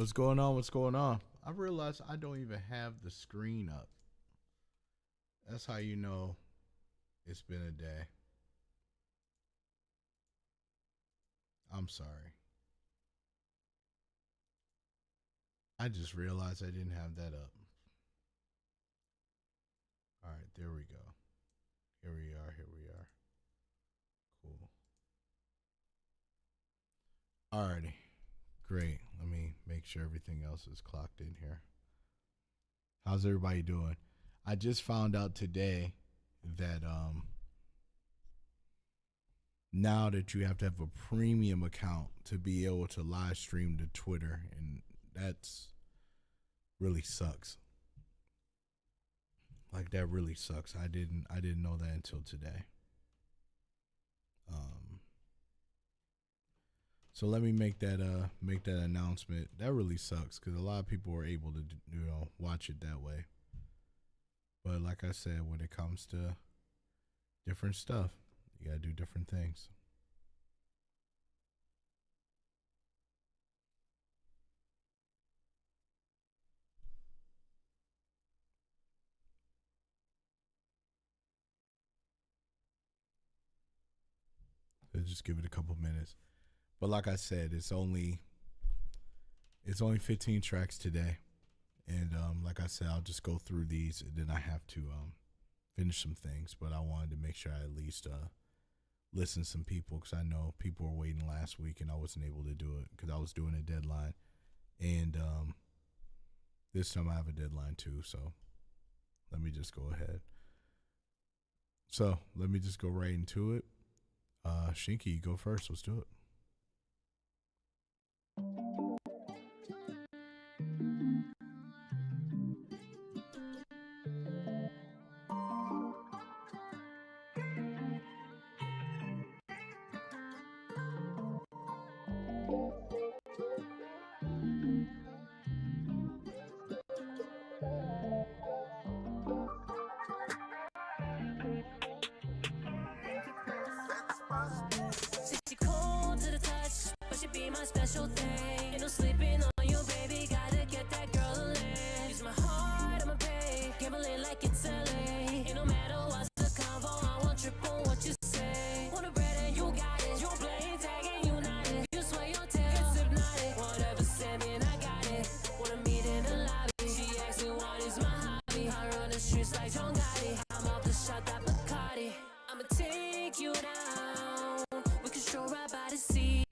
What's going on? What's going on? I realized I don't even have the screen up. That's how you know it's been a day. I'm sorry. I just realized I didn't have that up. All right, there we go. Here we are. Here we are. Cool. Alrighty. Great. Let me make sure everything else is clocked in here. How's everybody doing? I just found out today that now that you have to have a premium account to be able to live stream to Twitter, and that's really sucks. Like, that really sucks. I didn't know that until today. So let me make that announcement. That really sucks because a lot of people are able to watch it that way. But like I said, when it comes to different stuff, you gotta do different things. So just give it a couple minutes. But like I said, it's only 15 tracks today. And like I said, I'll just go through these, and then I have to finish some things. But I wanted to make sure I at least listen to some people, because I know people were waiting last week, and I wasn't able to do it because I was doing a deadline. And this time I have a deadline too, so let me just go ahead. So let me just go right into it. Shinky, you go first. Let's do it. She cold to the touch, but she be my special thing. Ain't no sleeping on you, baby. Gotta get that girl a lane. Use my heart, I'ma pay. Gambling like it's LA. Ain't no matter what's the convo, I won't trip on what you say. Want a bread and you got it. You play tag and united. You swear your tail, it's hypnotic. Whatever, send me and I got it. Wanna meet in the lobby. She asks me what is my hobby. I run the streets like John Gotti. I'm off the shot, that Bacardi. I'ma take you down. We can stroll right by the sea.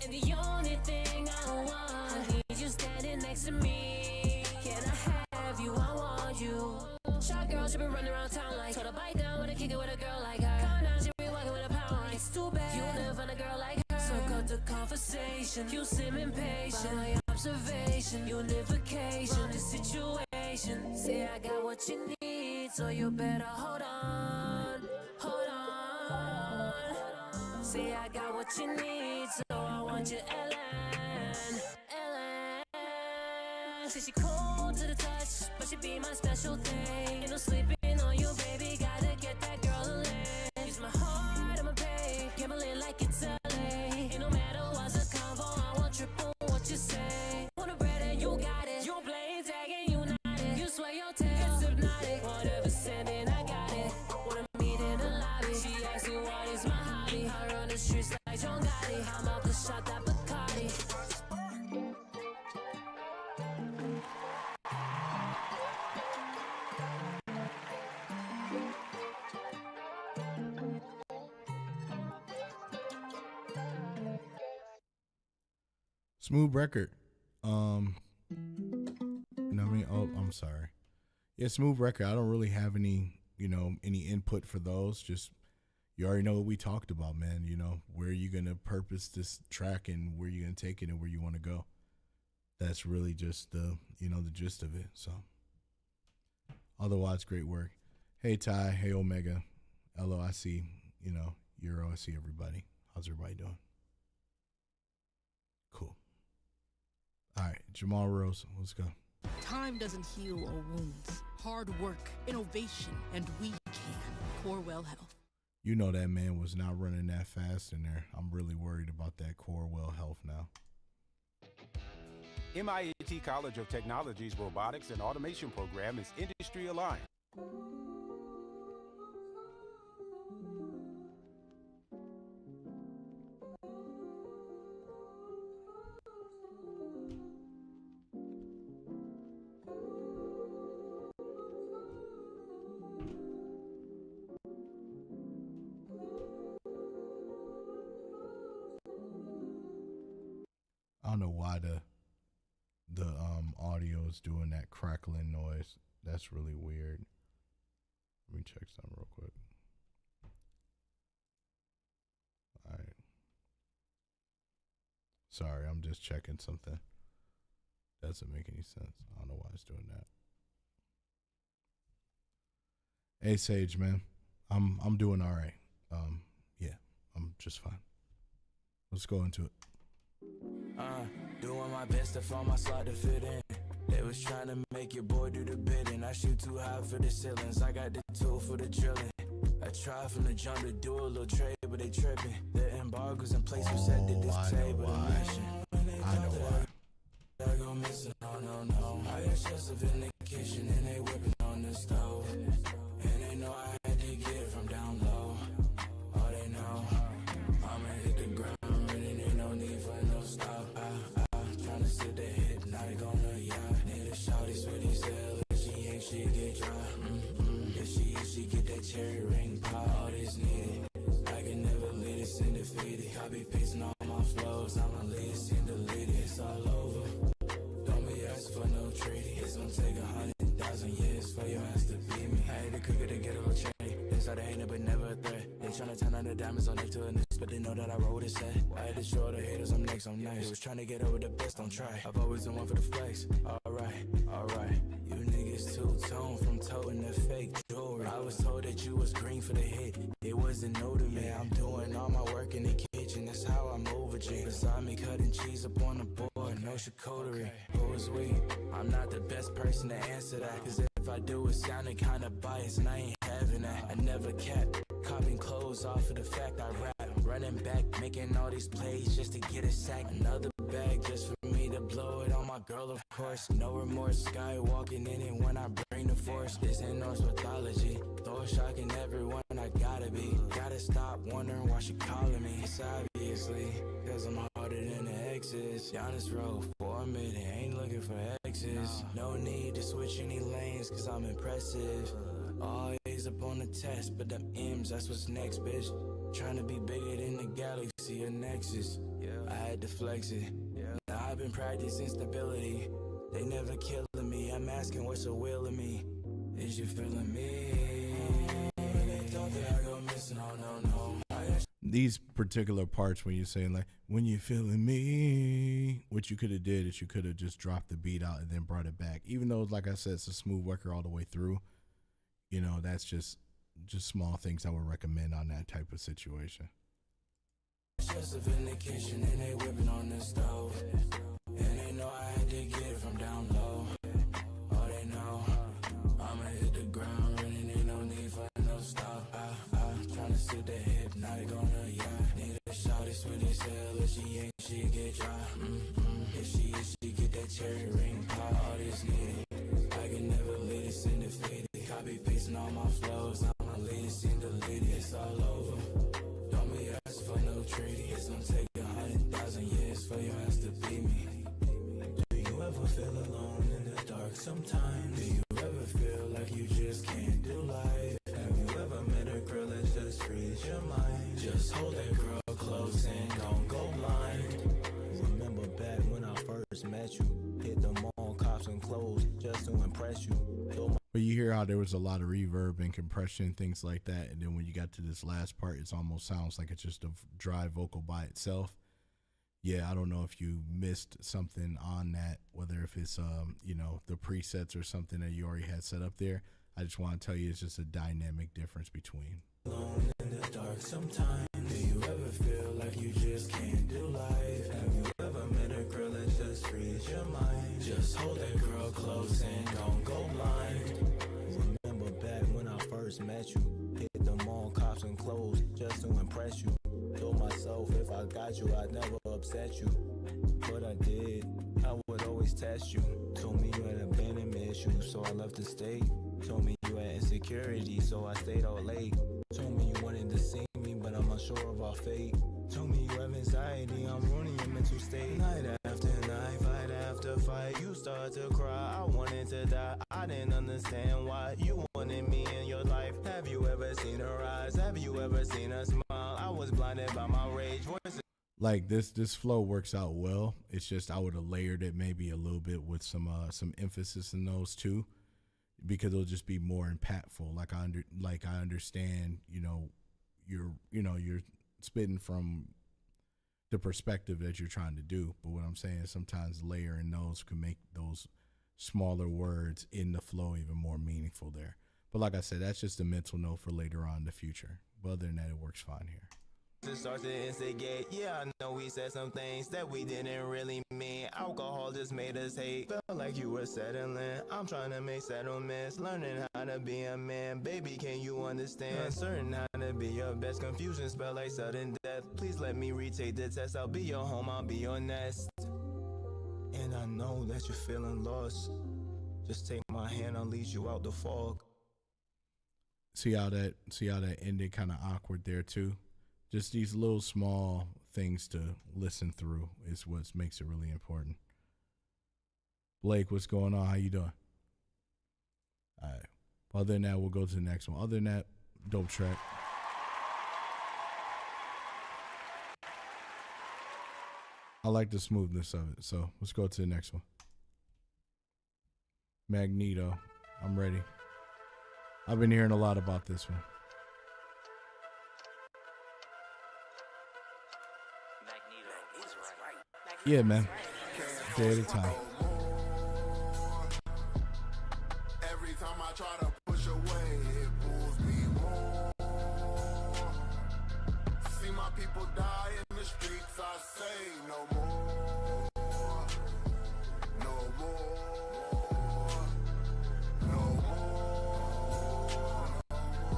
And the only thing I want, I need you standing next to me. Can I have you? I want you. Shot girl, she been running around town like. Told her bite down when I kick it with a girl like her. Calm down, she be walking with a power. It's too bad you never find a girl like her. So cut the conversation. You seem impatient. By my observation, unification, the situation. Say I got what you need, so you better hold on, hold on. Say I got what you need, so I want you, Ellen, Ellen. Say she cold to the touch, but she be my special thing. Ain't no sleeping on you, baby. Gotta get that girl a lane. Use my heart, I'ma pay. Gambling like it's LA. Ain't no matter what's the convo, I won't trip on what you say. Want a bread and you got it. You play tag and united. You swear your tail, it's hypnotic. Whatever, send in, I got it. Wanna meet in the lobby. She asks me what is my hobby. I run the streets like John Gotti. I'm off the shot, that Bacardi. Smooth record. You know what I mean? Oh, I'm sorry. Yeah, smooth record. I don't really have any input for those. Just, you already know what we talked about, man. You know, where you gonna purpose this track and where you gonna take it and where you want to go. That's really just the gist of it. So, otherwise, great work. Hey Ty, hey Omega, Elo, I see, Euro, I see everybody. How's everybody doing? Cool. All right, Jamal Rose, let's go. Time doesn't heal all wounds. Hard work, innovation, and we can. Corewell Health. You know that man was not running that fast in there. I'm really worried about that core well health now. MIAT College of Technology's Robotics and Automation program is industry aligned. I don't know why the audio is doing that crackling noise. That's really weird. Let me check something real quick. All right. Sorry, I'm just checking something. Doesn't make any sense. I don't know why it's doing that. Hey Sage, man. I'm doing all right. Yeah, I'm just fine. Let's go into it. Doing my best to find my slot to fit in. They was trying to make your boy do the bidding. I shoot too high for the ceilings. I got the tool for the drilling. I tried from the jump to do a little trade, but they tripping. The embargoes in place were set to this table. I know why. I go missing, no. I got shots of indication and they whipping on the stove. And they know I had to get it from down low. Oh, they know I'ma hit the ground running, ain't no need for no stop. Tryna sit there hypnotic on the yacht. Need a shawty sweet as hell. If she ain't, she get dry. If she is, she get that cherry ring pop. All this needed. I can never lead us in defeated. Copy pasting all my flows. I'ma lead us in deleted. It's all over. Don't be asking for no treaty. It's gonna take 100,000 years for your ass to beat me. I had to cook it to get a little cherry. They started hating, but never a threat. They tryna turn on the diamonds on next to a next, but they know that I roll this set. I had to show the haters I'm next, I'm nice. They was trying to get over the best, don't try. I've always been one for the flex. Alright. You niggas two-tone from toting the fake jewelry. I was told that you was green for the hit. It wasn't new to me. I'm doing all my work in the kitchen. That's how I move a G. Beside me cutting cheese up on the board. No charcuterie. Who is we? I'm not the best person to answer that. Cause if I do, it sounded kinda biased. And I ain't having that. I never kept copying clothes off of the fact I rap. Running back, making all these plays just to get a sack. Another bag just for me to blow it on my girl, of course. No remorse, skywalking in it when I bring the force. This ain't Norse mythology. Thor shocking everyone, I gotta be. Gotta stop wondering why she calling me. It's obviously, cause I'm harder than the exes. Giannis road for a minute, ain't looking for exes. No need to switch any lanes, cause I'm impressive. Always up on the test, but them M's, that's what's next, bitch. Trying to be bigger than the galaxy or Nexus. I had to flex it. Now I've been practicing stability. They never killing me. I'm asking what's the will of me. Is you feeling me? They thought that I go missing. Oh no. These particular parts when you're saying like, when you're feeling me, what you could have did is you could have just dropped the beat out and then brought it back. Even though, like I said, it's a smooth worker all the way through. You know, that's just small things I would recommend on that type of situation. Just a vindication and they whipping on the stove. And they know I had to get it from down low. Oh, they know I'ma hit the ground running, ain't no need for no stop. Tryna sit there hypnotic on the yacht. Need a shawty sweet as hell. If she ain't, she get dry. If she is, she get that cherry ring pop. All this needed. I can never lead us in defeated. Copy pasting all my flows. I'ma lead us in deleted. It's all over. Don't be asking for no treaty. It's gonna take 100,000 years for your ass to beat me. Do you ever feel alone in the dark sometimes? Do you ever feel like you just can't do life? Have you ever met a girl that just frees your mind? Just hold that girl close and don't go blind. Remember back when I first met you? Hit them on cops and clothes just to impress you. But you hear how there was a lot of reverb and compression, things like that. And then when you got to this last part, it almost sounds like it's just a dry vocal by itself. Yeah, I don't know if you missed something on that, whether if it's, you know, the presets or something that you already had set up there. I just want to tell you it's just a dynamic difference between. Alone in the dark sometimes. Do you ever feel like you just can't do life? Have you ever met a girl that just frees your mind? Just hold that girl close and don't go blind. Remember back when I first met you? Hit them on cops shops and clothes just to impress you. Told myself if I got you, I'd never upset you. But I did, I would always test you. Told me you had abandonment issues, so I left the state. Told me you had insecurity, so I stayed out late. Told me you wanted to see me, but I'm unsure of our fate. Told me you have anxiety, I'm ruining your mental state. Night after night, fight after fight, you start to cry. I wanted to die, I didn't understand why. You wanted me in your life. Have you ever seen her eyes? Have you ever seen her smile? I was blinded by my rage. Like this flow works out well. It's just I would have layered it maybe a little bit with some emphasis in those too, because it'll just be more impactful. Like I understand, you're spitting from the perspective that you're trying to do. But what I'm saying is sometimes layering those can make those smaller words in the flow even more meaningful there. But like I said, that's just a mental note for later on in the future. But other than that, it works fine here. To start to instigate, yeah, I know we said some things that we didn't really mean. Alcohol just made us hate. Felt like you were settling. I'm trying to make settlements, learning how to be a man. Baby, can you understand? Certain how to be your best. Confusion spell like sudden death. Please let me retake the test. I'll be your home, I'll be your nest. And I know that you're feeling lost. Just take my hand, I'll lead you out the fog. See how that ended kind of awkward there too. Just these little small things to listen through is what makes it really important. Blake, what's going on? How you doing? All right. Other than that, we'll go to the next one. Other than that, dope track. I like the smoothness of it. So let's go to the next one. Magneto. I'm ready. I've been hearing a lot about this one. Yeah, man. Day at a time. Every time I try to push away, it pulls me more. See my people die in the streets, I say no more. No more. No more.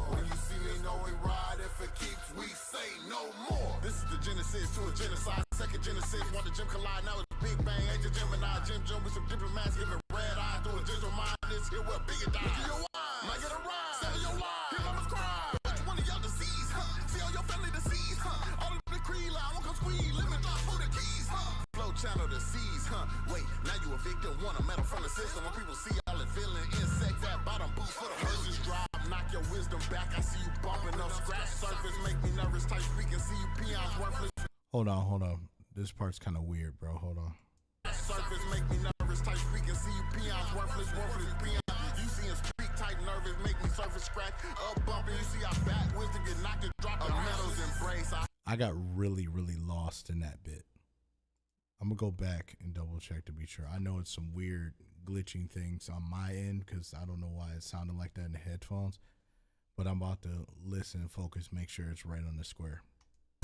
When you see me know we ride, if it keeps, we say no more. This is the genesis to a genocide. Second Genesis, want the gym collide, now it's Big Bang, Agent Gemini, Jim Jones with some diplomats, giving red eye through a digital mind, this here where bigger die. Look at your eyes, might get a ride, seven your life, hear mama's cry, which one of y'all deceased, see all your family deceased, all of the creed line, won't come squeeze, limit drop for the keys, flow channel the seas, wait, now you a victim, want a medal from the system, when people see y'all and feeling insects, that bottom boost for the verses drop, knock your wisdom back, I see you bumping up, scratch surface, make me nervous, type speaking, see you peons worthless. Hold on. This part's kind of weird, bro. Hold on. Surface make me nervous, type speaking, see you peons, worthless peon. You see speak type nervous, make me surface scratch, up bumping, you see our back wisdom get knocked and drop the medals embrace. I got really, really lost in that bit. I'm going to go back and double check to be sure. I know it's some weird glitching things on my end because I don't know why it sounded like that in the headphones, but I'm about to listen and focus, make sure it's right on the square.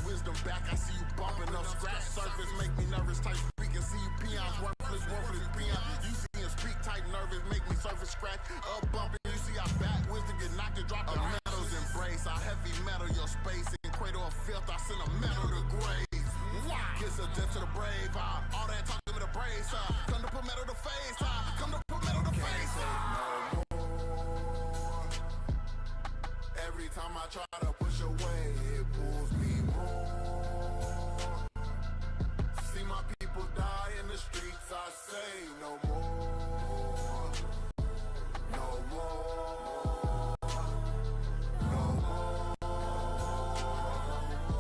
Wisdom back, I see you bumping up, scratch surface, make me nervous, type speaking, see you peons, worthless peon. You see and speak type nervous, make me surface scratch, up bumping, you see our back wisdom get knocked and drop the medals embrace, our heavy metal, your space, in cradle of filth, I send a metal to grave. Kiss a death to the brave, all that talk, give me the brace, come to put metal to face, come to put metal to face. No more. Every time I try to push away, it pulls me more. See my people die in the streets, I say no more. No more. No more.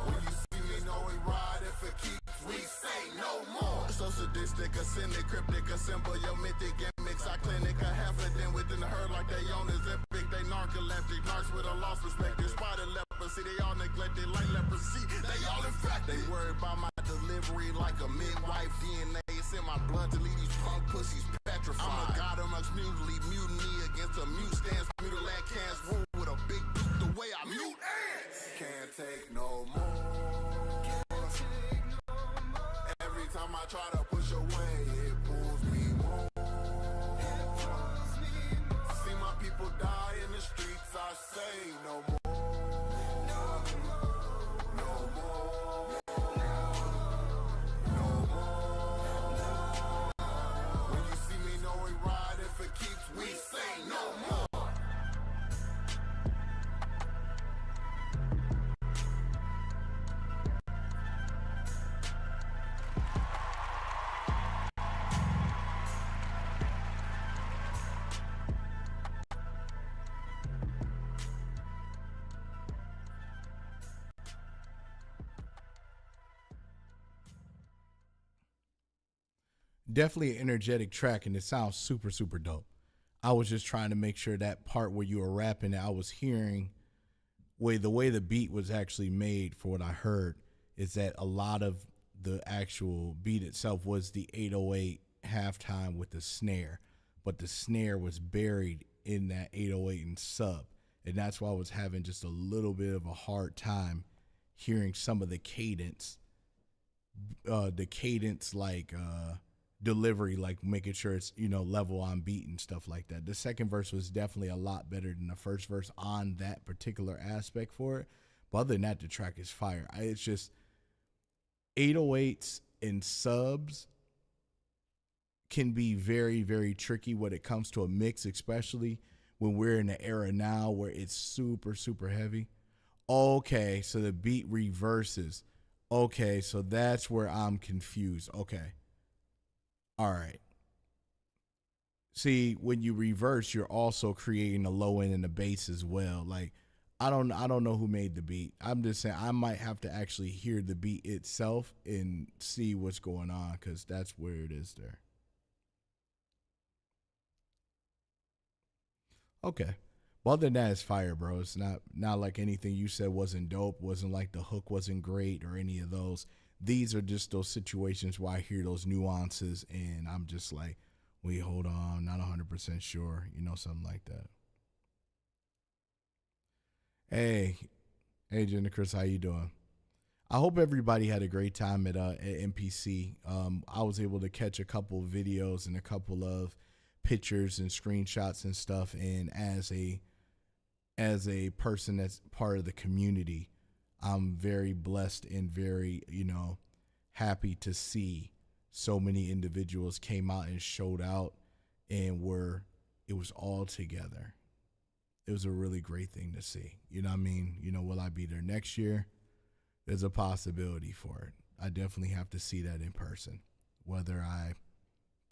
When you see me know we ride, if it keeps, we say no more. So sadistic, ascended, cryptic, assemble your mythic gimmicks. I clinic a half of them within the herd like they own is epic. They narcoleptic, narcs with a lost perspective. Spotted leprosy, they all neglected like leprosy. They all infected. They worried about my delivery like a midwife. DNA is in my blood to leave these punk pussies petrified. I'm a god amongst mutiny, mutiny against a mute stance. Mutilate cans rule with a big duke the way I mute ants. Can't take no more. Every time I try to push away, it pulls me more. See my people die in the streets, I say no more. definitely an energetic track, and it sounds super, super dope. I was just trying to make sure that part where you were rapping, I was hearing the way the beat was actually made. For what I heard is that a lot of the actual beat itself was the 808 halftime with the snare, but the snare was buried in that 808 and sub, and that's why I was having just a little bit of a hard time hearing some of the cadence, like delivery, like making sure it's, you know, level on beat and stuff like that. The second verse was definitely a lot better than the first verse on that particular aspect for it. But other than that, the track is fire. It's just 808s and subs can be very, very tricky when it comes to a mix, especially when we're in the era now where it's super, super heavy. Okay, so the beat reverses. Okay, so that's where I'm confused. Okay. All right. See, when you reverse, you're also creating a low end and a bass as well. Like, I don't know who made the beat. I'm just saying I might have to actually hear the beat itself and see what's going on, because that's where it is there. Okay. Well, other than that, it's fire, bro. It's not like anything you said wasn't dope, wasn't like the hook wasn't great or any of those. These are just those situations where I hear those nuances and I'm just like, wait, hold on, not 100% sure, you know, something like that. Hey, Jenna Chris, how you doing? I hope everybody had a great time at NPC. I was able to catch a couple of videos and a couple of pictures and screenshots and stuff, and as a person that's part of the community, I'm very blessed and very, you know, happy to see so many individuals came out and showed out and it was all together. It was a really great thing to see. You know what I mean? You know, will I be there next year? There's a possibility for it. I definitely have to see that in person, whether I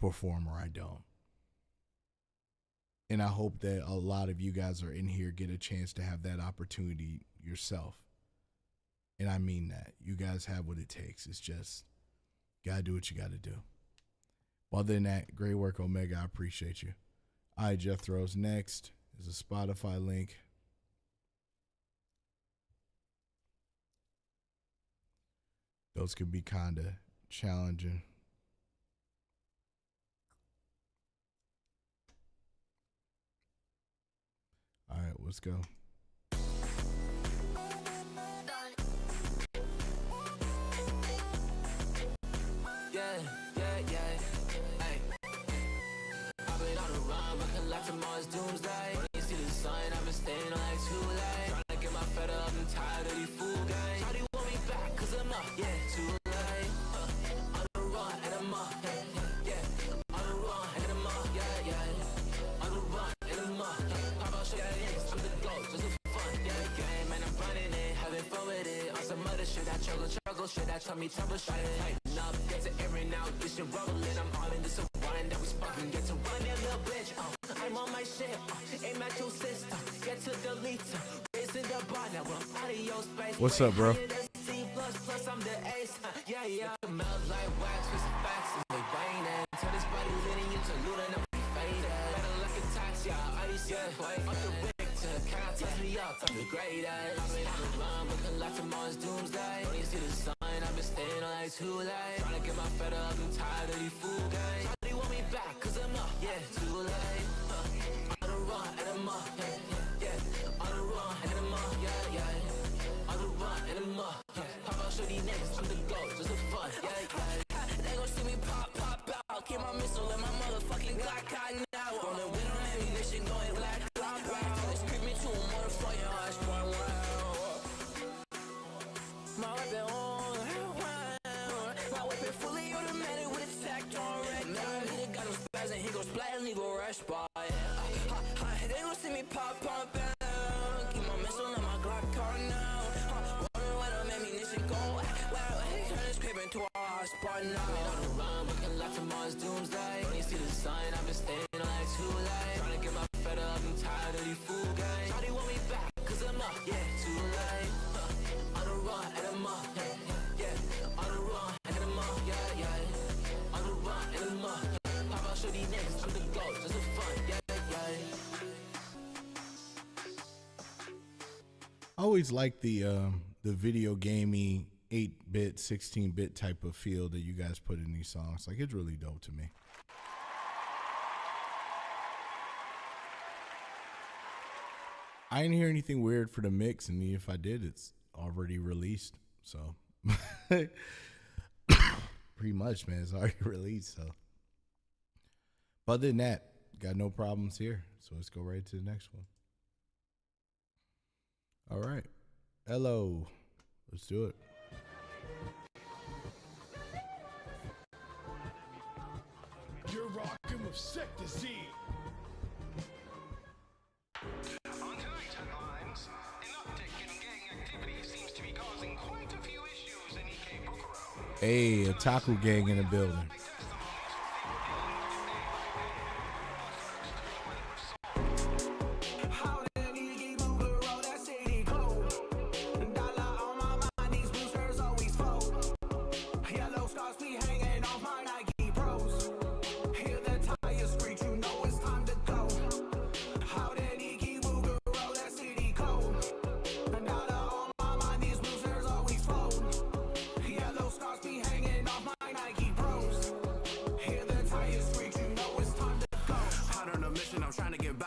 perform or I don't. And I hope that a lot of you guys are in here get a chance to have that opportunity yourself. And I mean that. You guys have what it takes. It's just, got to do what you got to do. Other than that, great work, Omega. I appreciate you. All right, Jethro's next. There's a Spotify link. Those could be kind of challenging. All right, let's go. Yeah. Hey. I've been on the run, looking like tomorrow's doomsday. When you see the sun, I've been staying like too late. Trying to get my fed up and tired of these fool games. How do you want me back? Cause I'm up, yeah, too late. On the run and I'm up, yeah. On the run and I'm up, yeah. On the run and I'm up. How about show you I'm the GOAT, just for fun, yeah. Game, man, I'm running it, having fun with it. On some other shit, I struggle shit, I tell me trouble shit. Tighten up, get to every now, this shit rumbling. I'm all in this wine that we sparking, get to run that little bitch. I'm on my shit, aim at your sister, get to delete, raising the bar, now I'm out of your space. What's up, bro? Plus I'm the ace, yeah. Melt like wax with some facts, and they raining. Tell this body leading you to loot and I'm faded. Better like a tax, yeah, ice, yeah. Up the wick to count, touch me up, I'm the greatest. I've been on the run, looking like tomorrow's doomsday. When you see the sun, I've been staying like too late. Trying to get my fed up, I'm tired of these fool games. How do you want me back? Cause I'm up, yeah, too late. On the run and I'm up, yeah. On the run and I'm up, yeah. On the run and I'm up, yeah. How about show these niggas, I'm the GOAT, just for fun, yeah. They gon' see me pop out. Keep my missile in my motherfucking Glock out now. Rolling with on ammunition, going black. They scream me to a motherfucking hush, one wow. My weapon on, my weapon fully automatic with a tact on red. He got him spazzing, he gon' splat and he gon' rush by. They gon' see me pop out. Keep my missile in my Glock car now. Rolling with on ammunition, going wow. Turn this crib into a hot spot now. Been on the run, looking like tomorrow's doomsday. When you see the sun, I've been staying like too late. Trying to get my fed up, I'm tired of these fool games. How do you want me back? Cause I'm up, yeah, too late. On the run and I'm up, yeah. On the run and I'm up, yeah. On the run and I'm up. always like the video gamey 8-bit, 16-bit type of feel that you guys put in these songs. Like, it's really dope to me. I didn't hear anything weird for the mix, and if I did, it's already released. So, pretty much, man, it's already released. So, but other than that, got no problems here. So let's go right to the next one. All right, hello, let's do it. You're rocking with Sick to See. On tonight's headlines, an uptick in gang activity seems to be causing quite a few issues in EK Bukuro. Hey, a taco gang in the building.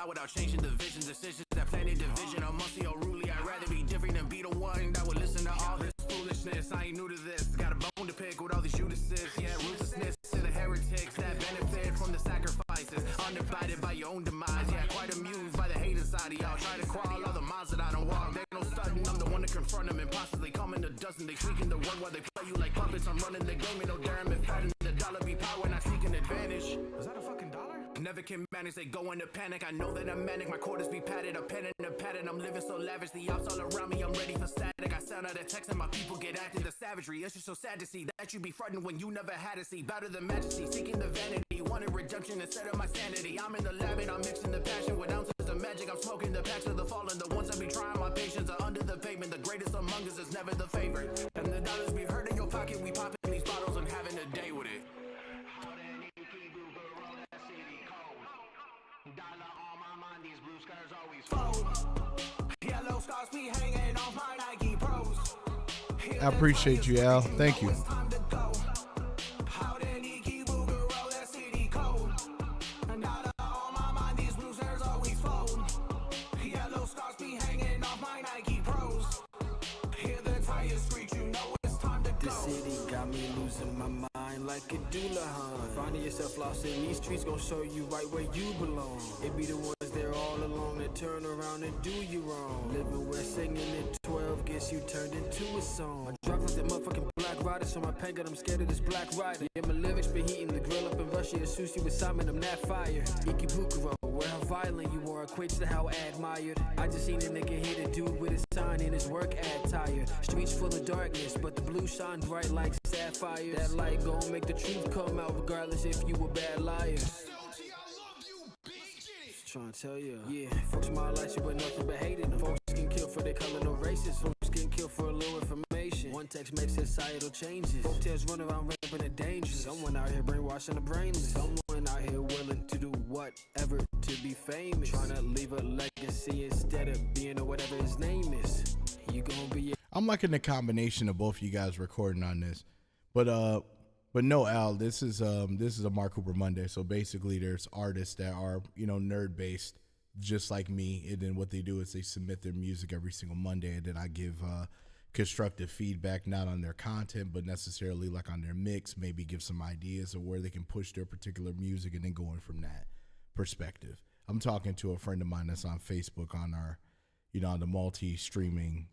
Without changing the vision, decisions that planted division amongst the unruly. I'd rather be different than be the one that would listen to all this foolishness. I ain't new to this, got a bone to pick with all these Judases. Yeah, ruthlessness to the heretics that benefit from the sacrifices, undivided by your own demise. Yeah, quite amused by the hate inside of y'all. Try to crawl all the miles that I don't walk. They no sudden, I'm the one to confront them and possibly come in a dozen. They tweaking the word while they play you like puppets. I'm running the game, ain't no daring McFadden. The dollar be power, not seeking advantage. Is that a fucking dollar? Never can manage, they go into panic. I know that I'm manic, my quarters be padded. A pen and a pattern, I'm living so lavish. The ops all around me, I'm ready for static. I sound out a text and my people get active. The savagery, it's just so sad to see that you be frontin' when you never had a seat. Bow to the majesty, seeking the vanity. Wanted redemption instead of my sanity. I'm in the lab and I'm mixing the passion with ounces of magic. I'm smoking the packs of the fallen. The ones that be trying my patience are under the pavement. The greatest among us is never the favorite. And the dollars be hurt in your pocket. We popping these bottles and having a day with it. Dollar on my mind, these blue skies always fold. Yellow stars be hanging off my Nike Pros. I appreciate you, Al. Thank you. Yellow stars be hanging off my Nike Pros. Hear the tires screech, you know it's time to go. The city got me losing my mind like a doulahan. Finding yourself lost in these streets gon' show you right where you belong. It be the ones there all along that turn around and do you wrong. Living where singing at 12 gets you turned into a song. I drive with that motherfucking black rider, so my pen got I'm scared of this black rider. Yeah, my lyrics been heating the grill up in Russia. As sushi with Simon, I'm that fire. Ikebukuro, where how violent you are equates to how admired. I just seen a nigga hit a dude with a sign in his work attire. Streets full of darkness, but the blue shine bright like sapphires. That light gon' make the truth come out regardless if you a bad liar. Trying to tell you, yeah, folks might like you but nothing but hating them. Folks getting killed for their color, no racist. Folks getting killed for a little information. One text makes societal changes. Folk tales run around ramping and dangerous. Someone out here brainwashing the brainless. Someone out here willing to do whatever to be famous. Trying to leave a legacy instead of being or whatever his name is. You gonna be. I'm liking the combination of both of you guys recording on this, but no, Al, this is a Mark Cooper Monday. So basically, there's artists that are nerd based, just like me, and then what they do is they submit their music every single Monday, and then I give constructive feedback, not on their content, but necessarily like on their mix, maybe give some ideas of where they can push their particular music, and then going from that perspective. I'm talking to a friend of mine that's on Facebook on our, on the multi-streaming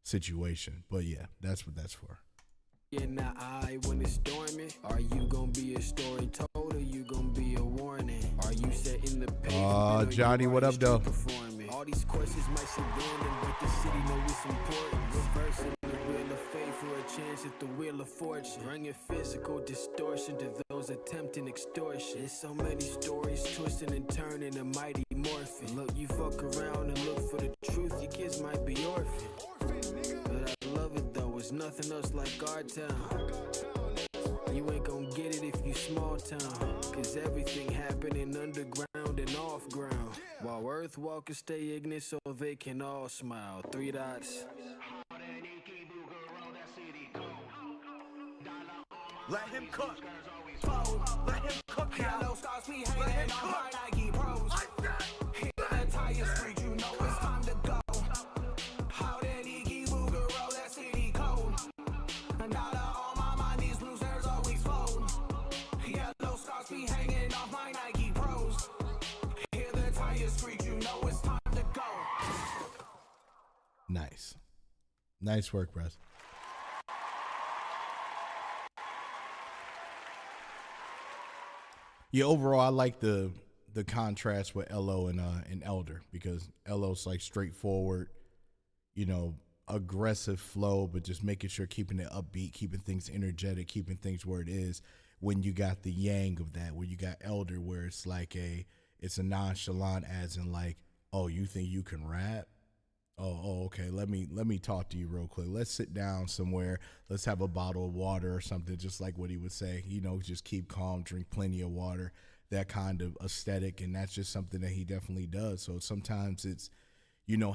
situation. But yeah, that's what that's for. In the eye when it's storming, are you gonna be a story told or you gonna be a warning? Are you setting the pace? Johnny, what up, though? All these questions might seem random, but the city know it's important. Reversing the wheel of fate for a chance at the wheel of fortune. Bringing physical distortion to those attempting extortion. There's so many stories twisting and turning, a mighty morphin'. Look, you fuck around and look for the truth, your kids might be orphaned. But I love it though, it's nothing else like our town. You ain't gon' get it if you small town, cause everything happening underground and off ground. While Earth walkers stay ignorant so they can all smile. 3 dots. Let him cook. Let him cook. Yellow stars we hanging on my Nike Pros. Hit the tire street, you know it's time to go. How did Iggy Booger roll that city code? $1 on my mind, these losers always fold. Yellow stars be hanging off my Nike Pros. Hit the tire street, you know it's time to go. Nice work, Russ. Yeah, overall, I like the contrast with LO and Elder, because LO's like straightforward, aggressive flow, but just making sure keeping it upbeat, keeping things energetic, keeping things where it is. When you got the yang of that, where you got Elder, where it's like it's a nonchalant, as in like, oh, you think you can rap? Oh, okay. Let me talk to you real quick. Let's sit down somewhere. Let's have a bottle of water or something, just like what he would say. Just keep calm, drink plenty of water. That kind of aesthetic, and that's just something that he definitely does. So sometimes it's,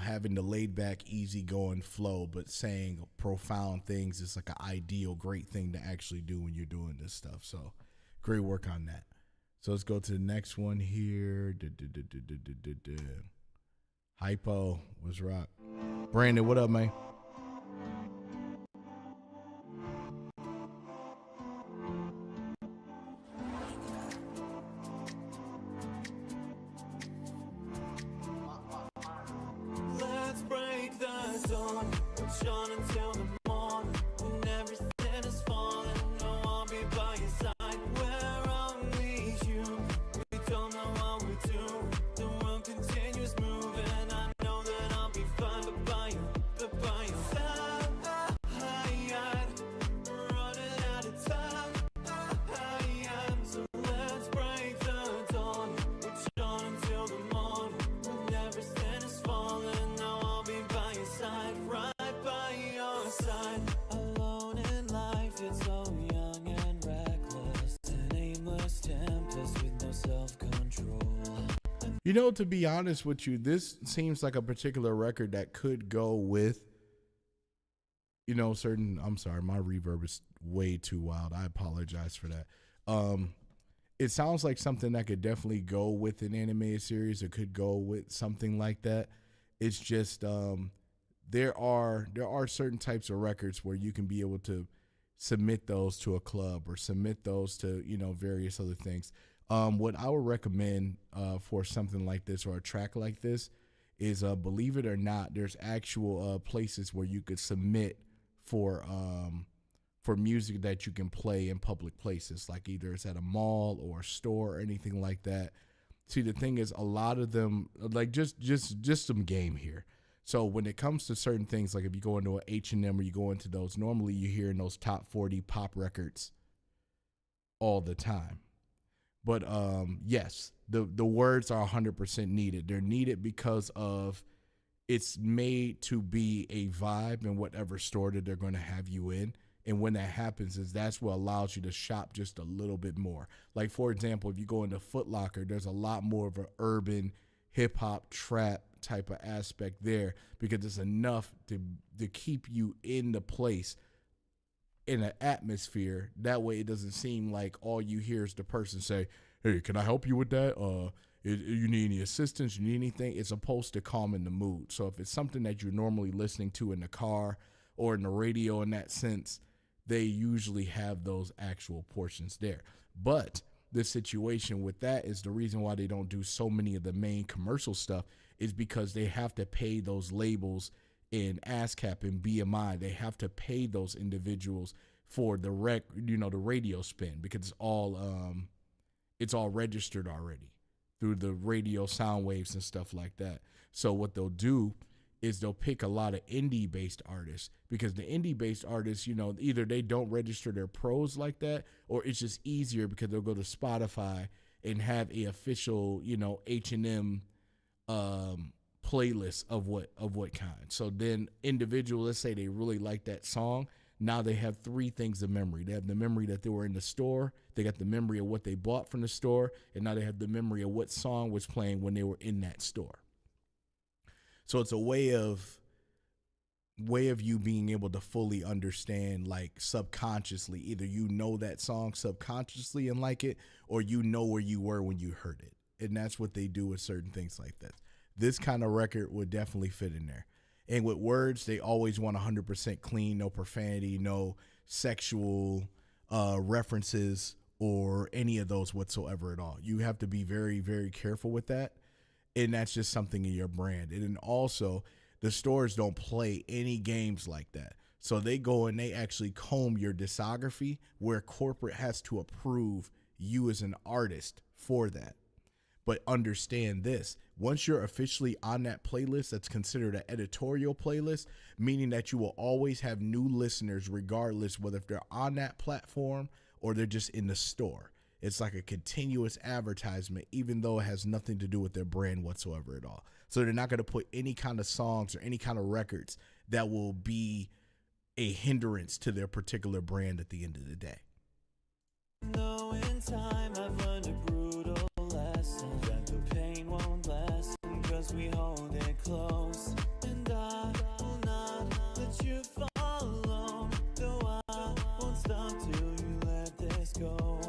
having the laid back, easygoing flow, but saying profound things is like an ideal, great thing to actually do when you're doing this stuff. So great work on that. So let's go to the next one here. Hypo was rock. Brandon, what up, man? Let's break the dawn, push on until the morning. When everything is falling, no, I'll be by your side. We're only human, we don't know what we're doing. The world continues moving, I know that I'll be fine. But by your side, running out of time. So let's break the dawn, push on until the morning. When everything is falling, now I'll be by your side, right by your side. Alone in life, it's so young and reckless. An aimless tempest with no self-control. To be honest with you, this seems like a particular record that could go with, certain, I'm sorry, my reverb is way too wild. I apologize for that. It sounds like something that could definitely go with an animated series. It could go with something like that. It's just there are certain types of records where you can be able to submit those to a club or submit those to various other things. What I would recommend for something like this or a track like this is, believe it or not, there's actual places where you could submit for music that you can play in public places, like either it's at a mall or a store or anything like that. See, the thing is, a lot of them, like just some game here. So when it comes to certain things, like if you go into an H&M or you go into those, normally you hear in those top 40 pop records all the time. But yes, the words are 100% needed. They're needed because of it's made to be a vibe in whatever store that they're going to have you in. And when that happens, that's what allows you to shop just a little bit more. Like, for example, if you go into Foot Locker, there's a lot more of an urban hip hop trap type of aspect there, because it's enough to keep you in the place in an atmosphere. That way it doesn't seem like all you hear is the person say, hey, can I help you with that? You need any assistance? You need anything? It's supposed to calm in the mood. So if it's something that you're normally listening to in the car or in the radio in that sense, they usually have those actual portions there. But the situation with that is the reason why they don't do so many of the main commercial stuff is because they have to pay those labels in ASCAP and BMI. They have to pay those individuals for the radio spin, because it's all registered already through the radio sound waves and stuff like that. So what they'll do is they'll pick a lot of indie-based artists, because the indie-based artists, either they don't register their pros like that, or it's just easier because they'll go to Spotify and have a official, H&M playlist of what kind. So then individual, let's say they really like that song, Now they have three things of memory. They have the memory that they were in the store, they got the memory of what they bought from the store, and now they have the memory of what song was playing when they were in that store. So it's a way of you being able to fully understand, like subconsciously, either you know that song subconsciously and like it, or you know where you were when you heard it. And that's what they do with certain things like this. This kind of record would definitely fit in there. And with words, they always want 100% clean, no profanity, no sexual references or any of those whatsoever at all. You have to be very, very careful with that. And that's just something in your brand. And then also, the stores don't play any games like that. So they go and they actually comb your discography, where corporate has to approve you as an artist for that. But understand this, once you're officially on that playlist, that's considered an editorial playlist, meaning that you will always have new listeners regardless whether if they're on that platform or they're just in the store. It's like a continuous advertisement, even though it has nothing to do with their brand whatsoever at all. So they're not going to put any kind of songs or any kind of records that will be a hindrance to their particular brand at the end of the day. No, in time I've learned a brutal lesson that the pain won't last because we hold it close. And I will not let you fall alone, though I won't stop till you let this go.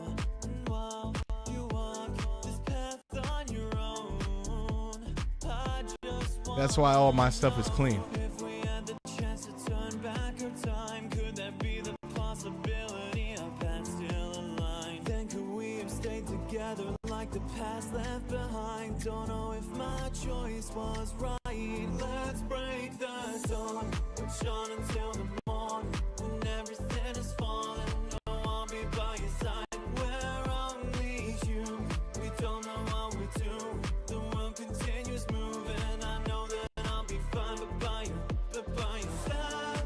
And while you walk this path on your own, I just want. That's why all my stuff is clean. If we had the chance to turn back our time, could that be the possibility of that still aligned? Then could we have stayed together like the past left behind? Don't know if my choice was right. Let's break the dawn, push on until the morning, when everything is falling. No, I'll be by your side. We're only human, we don't know what we do. The world continues moving. I know that I'll be fine, but by your side,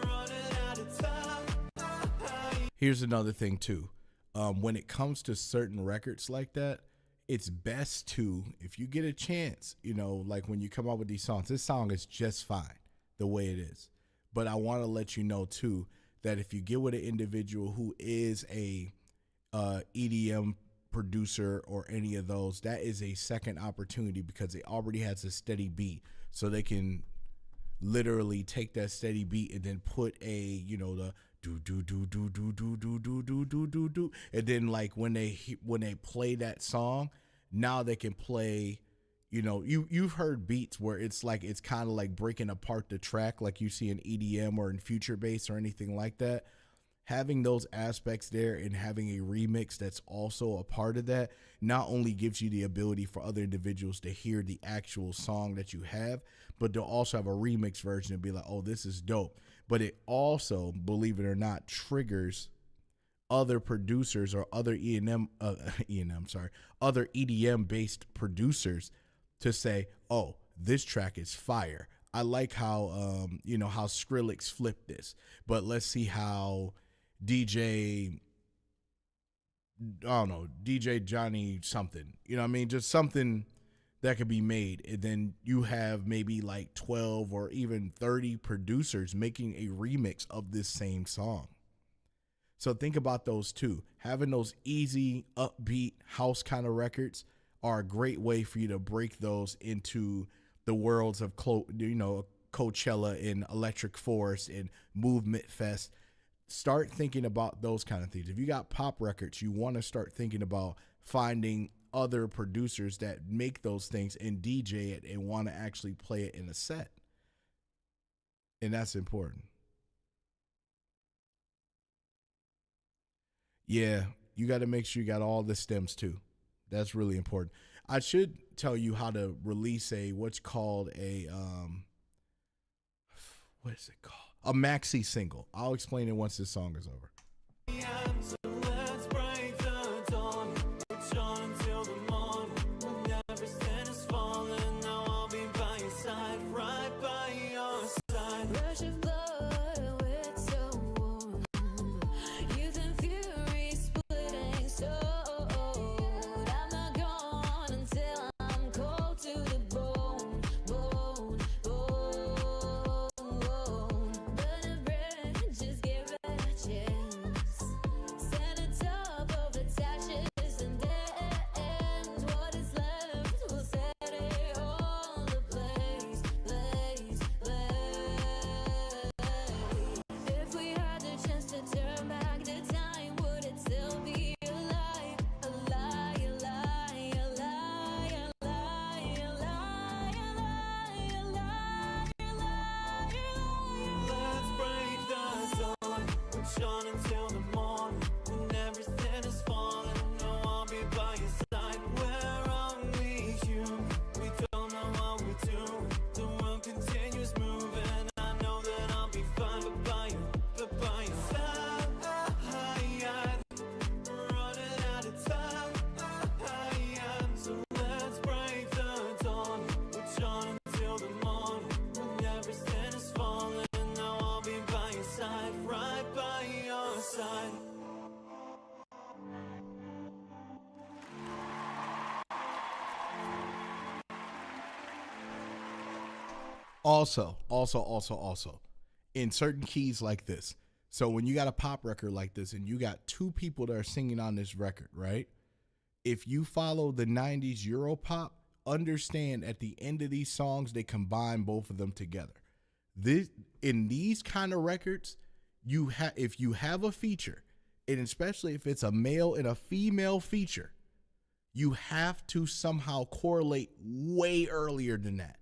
running out of time. Here's another thing too. When it comes to certain records like that, it's best to, if you get a chance, like when you come up with these songs, this song is just fine the way it is. But I want to let you know too, that if you get with an individual who is a EDM producer or any of those, that is a second opportunity because it already has a steady beat. So they can literally take that steady beat and then put a, the do do do do do do do do do do do do, and then like when they play that song, now they can play, you've heard beats where it's kind of like breaking apart the track like you see in EDM or in future bass or anything like that. Having those aspects there and having a remix that's also a part of that not only gives you the ability for other individuals to hear the actual song that you have, but they'll also have a remix version and be like, oh, this is dope. But it also, believe it or not, triggers other producers or other other EDM based producers to say, oh, this track is fire. I like how, how Skrillex flipped this, but let's see how DJ Johnny something, just something that could be made. And then you have maybe like 12 or even 30 producers making a remix of this same song. So think about those two. Having those easy, upbeat house kind of records are a great way for you to break those into the worlds of Coachella and Electric Forest and Movement Fest. Start thinking about those kind of things. If you got pop records, you want to start thinking about finding other producers that make those things and DJ it and want to actually play it in a set. And that's important. Yeah, you got to make sure you got all the stems too. That's really important. I should tell you how to release what's called a what is it called? A maxi single. I'll explain it once this song is over. Let's break the dawn, push on until the morning, when everything is falling. Now I'll be by your side, right by your side. Rush of blood with someone, youth and fury splitting soul. I'm not gone until I'm cold to the bone, bone, bone. Also, in certain keys like this. So when you got a pop record like this and you got two people that are singing on this record, right? If you follow the 90s Euro pop, understand at the end of these songs, they combine both of them together. In these kind of records, if you have a feature, and especially if it's a male and a female feature, you have to somehow correlate way earlier than that.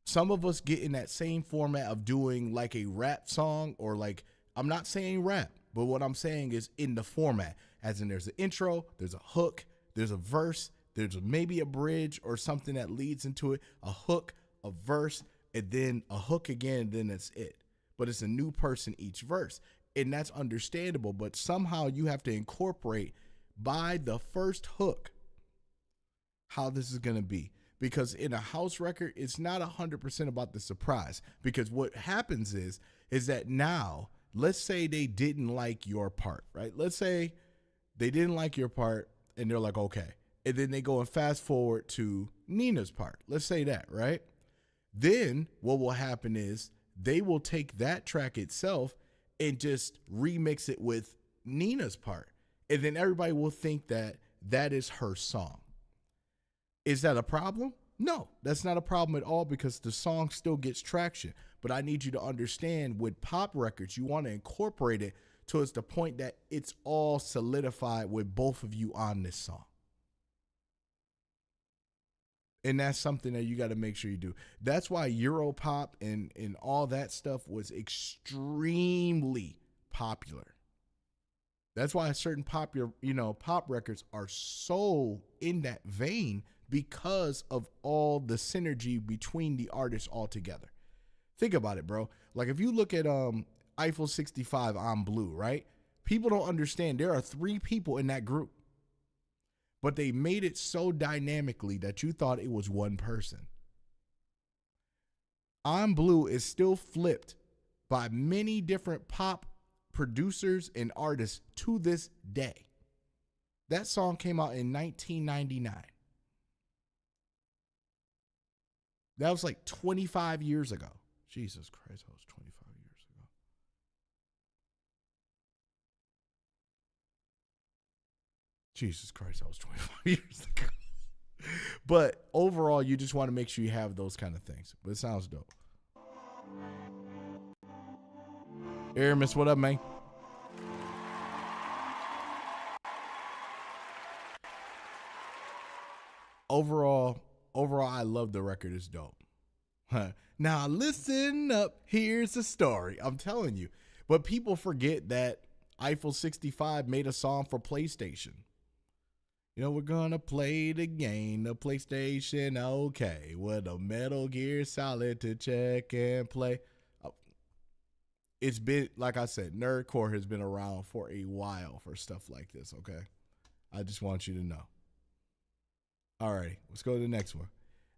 Some of us get in that same format of doing like a rap song, or like, I'm not saying rap, but what I'm saying is in the format, as in there's an intro, there's a hook, there's a verse, there's maybe a bridge or something that leads into it, a hook, a verse, and then a hook again, and then that's it. But it's a new person each verse, and that's understandable, but somehow you have to incorporate by the first hook how this is going to be. Because in a house record, it's not 100% about the surprise. Because what happens is that now, let's say they didn't like your part, right? Let's say they didn't like your part and they're like, okay. And then they go and fast forward to Nina's part. Let's say that, right? Then what will happen is they will take that track itself and just remix it with Nina's part. And then everybody will think that that is her song. Is that a problem? No, that's not a problem at all, because the song still gets traction. But I need you to understand, with pop records, you want to incorporate it towards the point that it's all solidified with both of you on this song. And that's something that you got to make sure you do. That's why Europop and all that stuff was extremely popular. That's why certain pop records are so in that vein, because of all the synergy between the artists all together. Think about it, bro. Like if you look at Eiffel 65 on Blue, right? People don't understand there are 3 people in that group, but they made it so dynamically that you thought it was one person. On Blue is still flipped by many different pop producers and artists to this day. That song came out in 1999. That was like 25 years ago. Jesus Christ, that was 25 years ago. Jesus Christ, that was 25 years ago. But overall, you just want to make sure you have those kind of things. But it sounds dope. Aramis, what up, man? Overall, I love the record. It's dope. Now listen up. Here's the story. I'm telling you. But people forget that Eiffel 65 made a song for PlayStation. You know, we're going to play the game, the PlayStation, okay, with a Metal Gear Solid to check and play. It's been, like I said, Nerdcore has been around for a while for stuff like this, okay? I just want you to know. All right, let's go to the next one.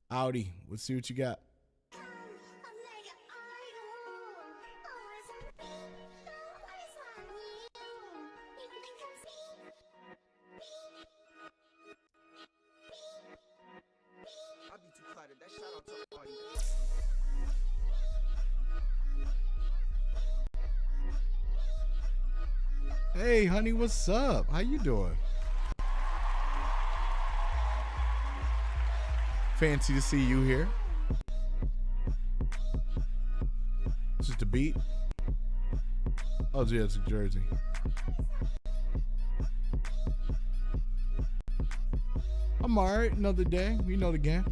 Audi, let's see what you got. Hey, honey, what's up? How you doing? Fancy to see you here. It's just a beat. Oh, yeah, it's a jersey. I'm all right. Another day. You know the game.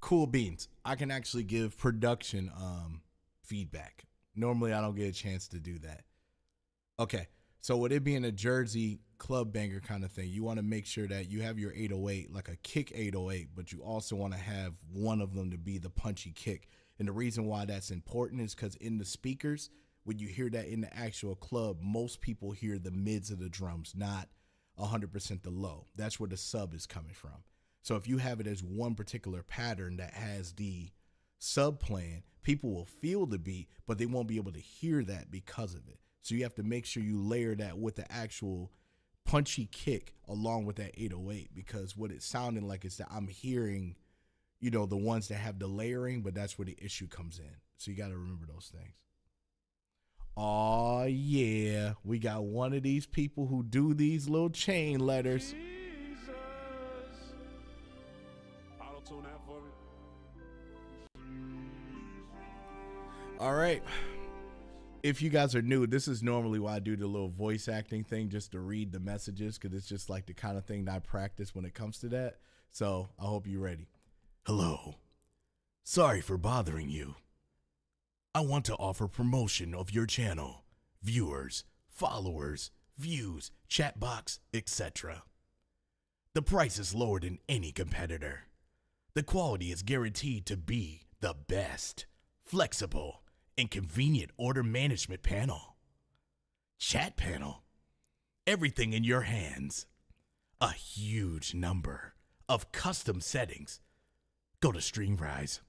Cool beans. I can actually give production feedback. Normally I don't get a chance to do that. Okay, So with it being a Jersey club banger kind of thing, you want to make sure that you have your 808, like a kick 808, but you also want to have one of them to be the punchy kick. And the reason why that's important is because in the speakers, when you hear that in the actual club, most people hear the mids of the drums, not 100% the low. That's where the sub is coming from. So if you have it as one particular pattern that has the sub playing, people will feel the beat, but they won't be able to hear that because of it. So you have to make sure you layer that with the actual punchy kick along with that 808, because what it's sounding like is that I'm hearing, you know, the ones that have the layering, but that's where the issue comes in. So you got to remember those things. Oh yeah, we got one of these people who do these little chain letters. Jesus. Auto-tune that for me. All right. If you guys are new, this is normally why I do the little voice acting thing, just to read the messages, because it's just like the kind of thing that I practice when it comes to that. So I hope you're ready. Hello. Sorry for bothering you. I want to offer promotion of your channel, viewers, followers, views, chat box, etc. The price is lower than any competitor. The quality is guaranteed to be the best, flexible, and convenient order management panel. Chat panel. Everything in your hands. A huge number of custom settings. Go to Streamrise.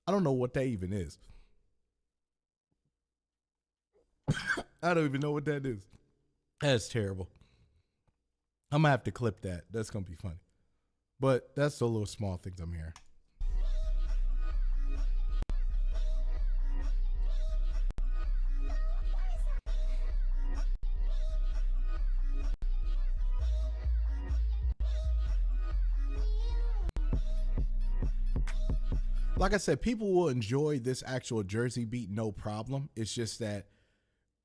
I don't know what that even is. I don't even know what that is. That's terrible. I'm going to have to clip that. That's going to be funny. But that's the little small things I'm hearing. Like I said, people will enjoy this actual Jersey beat, no problem. It's just that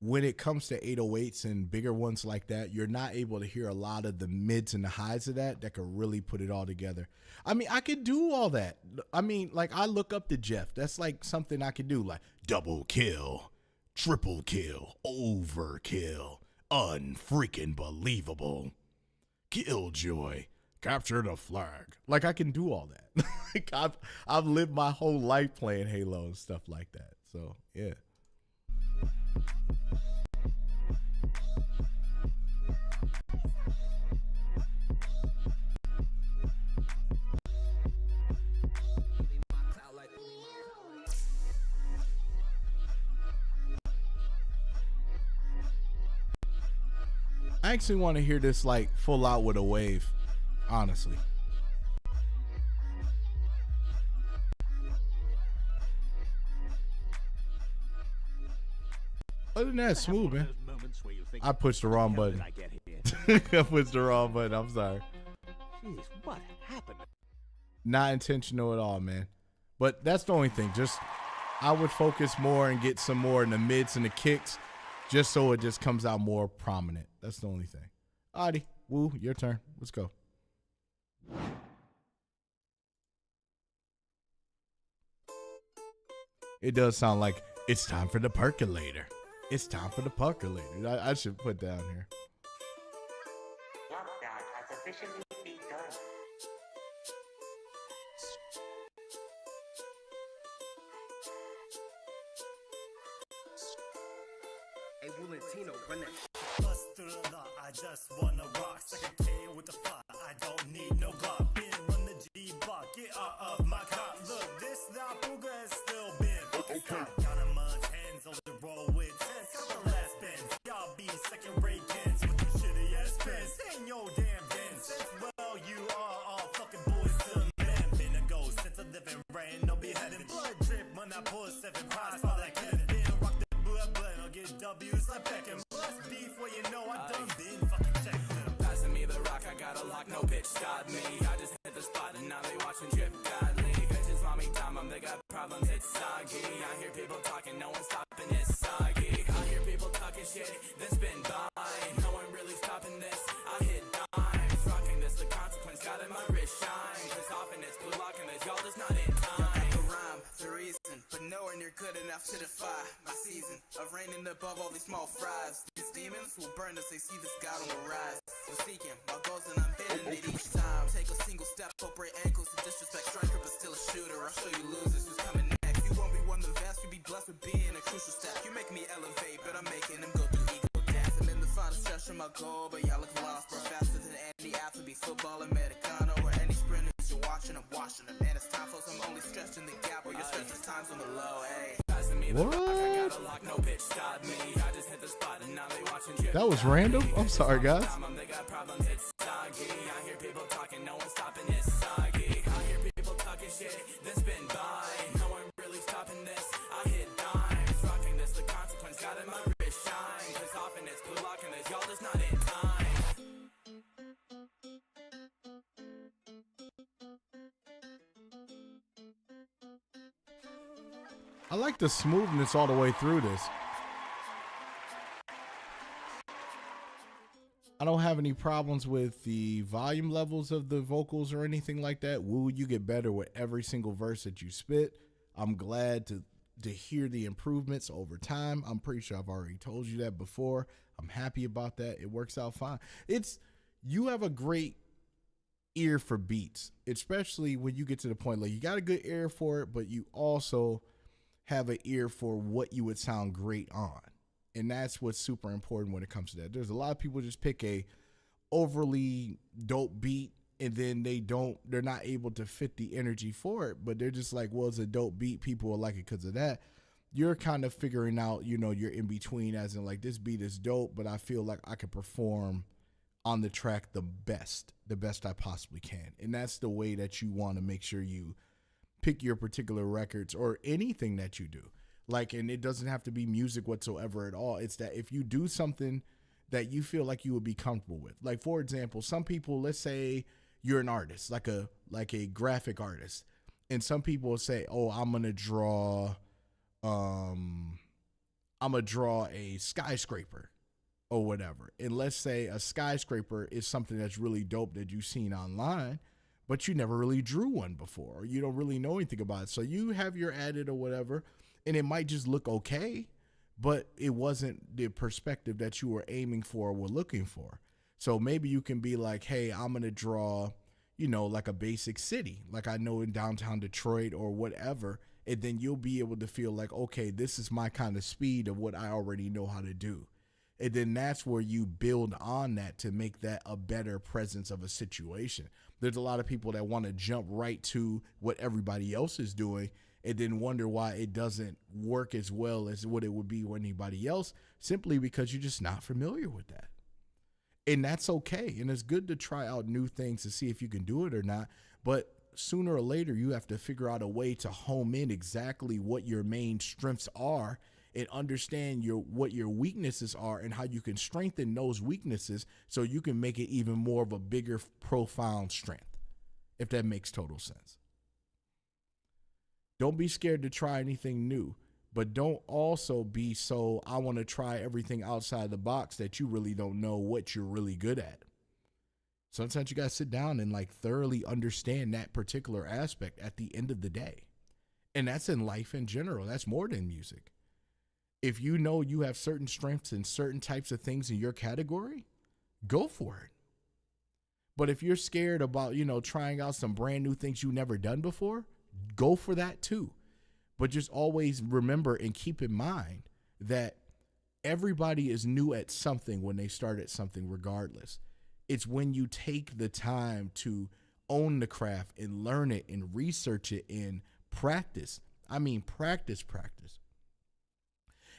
when it comes to 808s and bigger ones like that, you're not able to hear a lot of the mids and the highs of that could really put it all together. I mean, I could do all that. I mean, like, I look up to Jeff. That's like something I could do, like double kill, triple kill, overkill, unfreaking believable, killjoy, capture the flag. Like, I can do all that. Like, I've lived my whole life playing Halo and stuff like that. So, yeah. I actually want to hear this like full out with a wave, honestly. Other than that, smooth, man. I pushed the wrong button. I pushed the wrong button. I'm sorry. Jeez, what happened? Not intentional at all, man. But that's the only thing. Just I would focus more and get some more in the mids and the kicks, just so it just comes out more prominent. That's the only thing. Alrighty, Woo, your turn. Let's go. It does sound like it's time for the percolator. It's time for the percolator. I should put down here. Lockdown has officially begun. Hey, Valentino, run that. Bust through the lot, I just wanna rock. Second K with the fly, I don't need no Glock. Been run the G block, get out of my cop. Look, this now Booga has still been fucking stop. Got a man's hands on the roll with 10. Couple last bends, y'all be second rate kids with them shitty ass pens. Ain't your damn dance. Well, you are all fucking boys to the man. Been a ghost since I live in rain. No beheading, blood drip when I pull 7 pies for that kid. Then rock the blood, I'll get W's like Beckham. Plus beef where you know I done been fucking checked. Passing me the rock, I got a lock, no bitch stop me. I just hit the spot and now they watching drip godly. Bitches want me dumb, they got problems, it's soggy. I hear people talking, no one's stopping this soggy. I hear people talking shit, this been by. No one really stopping this, I hit dimes. Rocking this, the consequence, got in my wrist shine. Cause often it's blue locking this, y'all just not in time. The rhyme, the reason, but nowhere near good enough to defy my season of reigning above all these small fries. These demons will burn us, they see this God on the rise. I'm seeking my goals and I'm hitting it each time. Take a single step, or break ankles and disrespect striker, but still a shooter. I'll show you losers who's coming next. You won't be one of the best, you be blessed with being a crucial step. You make me elevate, but I'm making them go through ego dance. I'm in the final stretch of my goal, but y'all look lost, bro. Faster than any athlete, be football, Americano, or any sprinters you're watching. I'm washing them, man. It's time for some only stretching the gap, or your stretch times on the low, hey. What? That was random? I'm sorry, guys. I like the smoothness all the way through this. I don't have any problems with the volume levels of the vocals or anything like that. Woo, you get better with every single verse that you spit. I'm glad to hear the improvements over time. I'm pretty sure I've already told you that before. I'm happy about that. It works out fine. You have a great ear for beats, especially when you get to the point like you got a good ear for it, but you also have an ear for what you would sound great on. And that's what's super important when it comes to that. There's a lot of people just pick a overly dope beat and then they're not able to fit the energy for it, but they're just like, well, it's a dope beat. People will like it because of that. You're kind of figuring out, you're in between, as in like, this beat is dope, but I feel like I could perform on the track the best I possibly can. And that's the way that you want to make sure you pick your particular records or anything that you do. Like, and it doesn't have to be music whatsoever at all. It's that if you do something that you feel like you would be comfortable with, like, for example, some people, let's say you're an artist, like a graphic artist. And some people will say, oh, I'm going to draw a skyscraper or whatever. And let's say a skyscraper is something that's really dope that you've seen online, but you never really drew one before, or you don't really know anything about it. So you have your edit or whatever, and it might just look okay, but it wasn't the perspective that you were aiming for or were looking for. So maybe you can be like, hey, I'm going to draw, like a basic city, like I know in downtown Detroit or whatever. And then you'll be able to feel like, okay, this is my kind of speed of what I already know how to do. And then that's where you build on that to make that a better presence of a situation. There's a lot of people that want to jump right to what everybody else is doing and then wonder why it doesn't work as well as what it would be with anybody else, simply because you're just not familiar with that. And that's okay. And it's good to try out new things to see if you can do it or not. But sooner or later, you have to figure out a way to home in exactly what your main strengths are and understand what your weaknesses are and how you can strengthen those weaknesses so you can make it even more of a bigger, profound strength, if that makes total sense. Don't be scared to try anything new, but don't also be so, I want to try everything outside the box that you really don't know what you're really good at. Sometimes you got to sit down and like thoroughly understand that particular aspect at the end of the day. And that's in life in general. That's more than music. If you know you have certain strengths in certain types of things in your category, go for it. But if you're scared about, trying out some brand new things you've never done before, go for that too. But just always remember and keep in mind that everybody is new at something when they start at something regardless. It's when you take the time to own the craft and learn it and research it and practice. I mean, practice.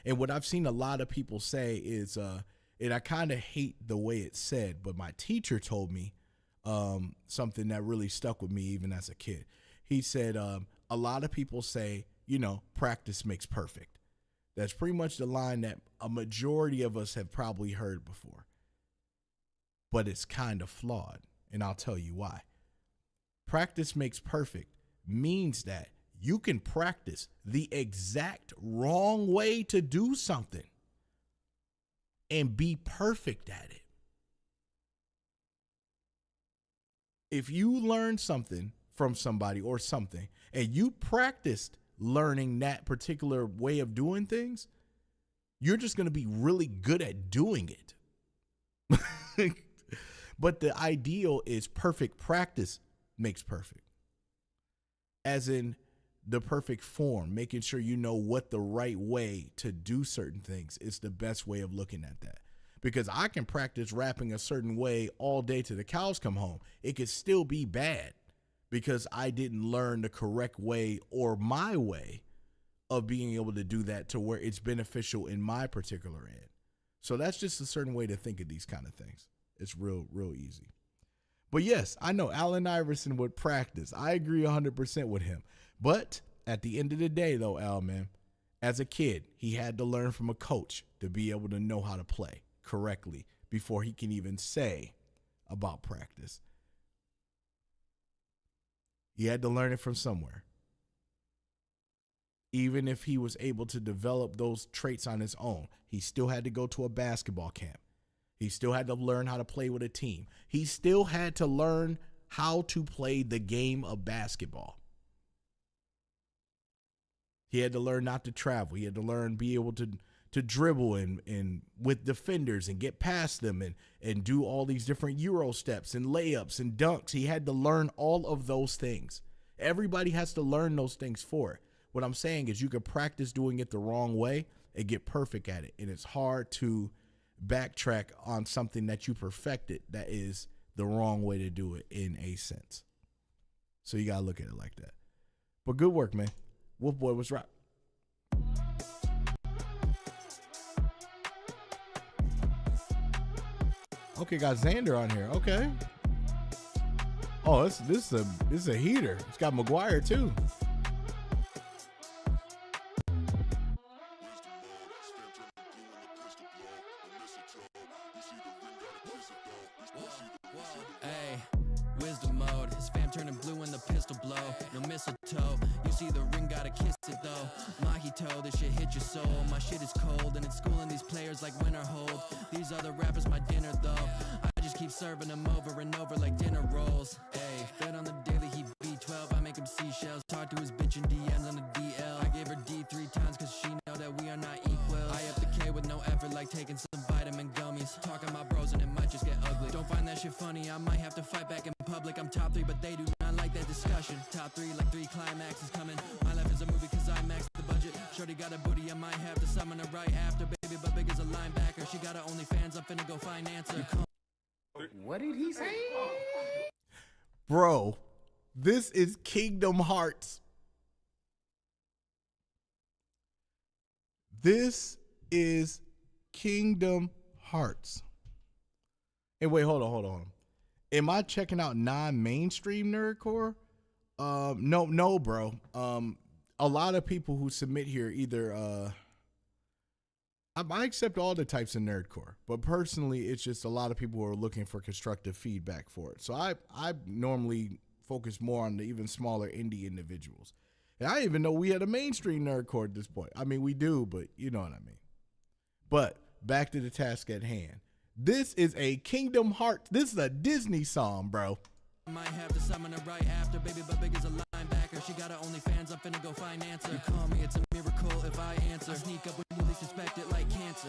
And what I've seen a lot of people say is, and I kind of hate the way it's said, but my teacher told me something that really stuck with me even as a kid. He said, a lot of people say, practice makes perfect. That's pretty much the line that a majority of us have probably heard before. But it's kind of flawed, and I'll tell you why. Practice makes perfect means that you can practice the exact wrong way to do something and be perfect at it. If you learn something from somebody or something and you practiced learning that particular way of doing things, you're just going to be really good at doing it. But the ideal is perfect practice makes perfect. As in the perfect form, making sure you know what the right way to do certain things is the best way of looking at that. Because I can practice rapping a certain way all day till the cows come home. It could still be bad because I didn't learn the correct way or my way of being able to do that to where it's beneficial in my particular end. So that's just a certain way to think of these kind of things. It's real easy. But yes, I know Allen Iverson would practice. I agree 100% with him. But at the end of the day, though, Al, man, as a kid, he had to learn from a coach to be able to know how to play correctly before he can even say about practice. He had to learn it from somewhere. Even if he was able to develop those traits on his own, he still had to go to a basketball camp. He still had to learn how to play with a team. He still had to learn how to play the game of basketball. He had to learn not to travel. He had to learn, be able to dribble and with defenders and get past them and do all these different Euro steps and layups and dunks. He had to learn all of those things. Everybody has to learn those things for it. What I'm saying is you can practice doing it the wrong way and get perfect at it. And it's hard to backtrack on something that you perfected that is the wrong way to do it in a sense. So you got to look at it like that. But good work, man. Wolf Boy was right. Okay, got Xander on here. Okay. Oh, this is a heater. It's got McGuire too. Hey, wisdom mode. His fam turning blue in the pistol blow. No mistletoe. You see the ring, gotta kiss it though. Mahito, this shit hit your soul. My shit is cold, and it's schooling these players like winter hold. These other rappers, my dinner though. I just keep serving them over and over like dinner rolls. Hey, fed on the daily, he B12. I make him seashells. Talk to his bitch in DMs on the DL. I gave her D 3 times cause she know that we are not equal. I up the K with no effort, like taking some vitamin gummies. Talking my bros and it might just get ugly. Don't find that shit funny, I might have to fight back in public. I'm top 3, but they do not like that discussion. Top 3, like 3 climaxes coming. My life is a movie cause I maxed the budget. Shorty got a booty, I might have to summon her right after. Baby, but big as a linebacker. She got her OnlyFans, I'm finna go finance her. What did he say? Bro, this is Kingdom Hearts. This is Kingdom Hearts. And wait, hold on. Am I checking out non-mainstream Nerdcore? No, bro. A lot of people who submit here either I accept all the types of Nerdcore, but personally, it's just a lot of people who are looking for constructive feedback for it. So I normally focus more on the even smaller indie individuals. And I didn't even know we had a mainstream Nerdcore at this point. I mean, we do, but you know what I mean. But back to the task at hand. This is a Kingdom Hearts. This is a Disney song, bro. I might have to summon her right after. Baby, but big as a linebacker. She got her OnlyFans, I'm finna go finance her. You call me, it's a miracle if I answer. I sneak up when you least expect it like cancer.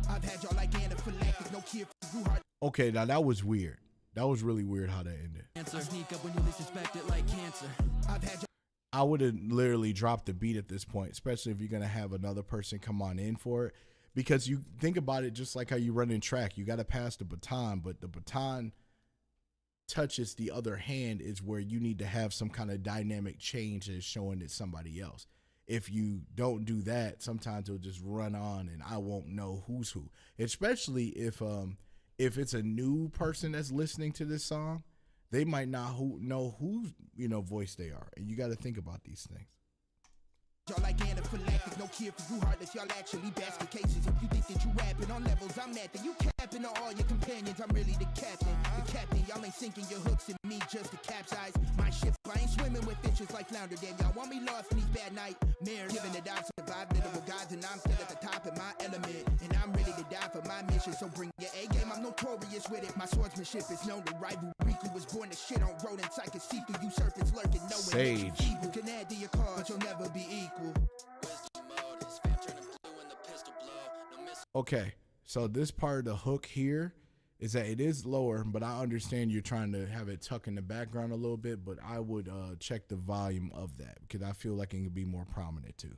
I've had y'all like anaphylactic, no cure for you heart. Okay, now that was weird. That was really weird how that ended. I sneak up when you least expect it like cancer. I've had I would have literally dropped the beat at this point, especially if you're going to have another person come on in for it. Because you think about it just like how you run in track. You got to pass the baton, but the baton touches the other hand is where you need to have some kind of dynamic change that is showing it somebody else. If you don't do that, sometimes it'll just run on and I won't know who's who. Especially if it's a new person that's listening to this song, they might not know whose voice they are. And you got to think about these things. Y'all like anaphylactic, no cure for you heartless. Y'all actually basket cases. If you think that you rapping on levels I'm at, then you capping to all your companions. I'm really the captain. The captain, y'all ain't sinking your hooks in me just to capsize my ship. I ain't swimming with fishes like flounder. Then y'all want me lost in these bad nightmares. Given that I've survived literal gods and I'm still at the top of my element. And I'm ready to die for my mission. So bring your A game. I'm notorious with it. My swordsmanship is known to rivalry. equal. Was born to shit on rodents. I can see through you serpents lurking. No Sage. You can add to your cause, but you'll never be equal. Okay, so this part of the hook here is that it is lower, but I understand you're trying to have it tuck in the background a little bit, but I would check the volume of that because I feel like it can be more prominent too.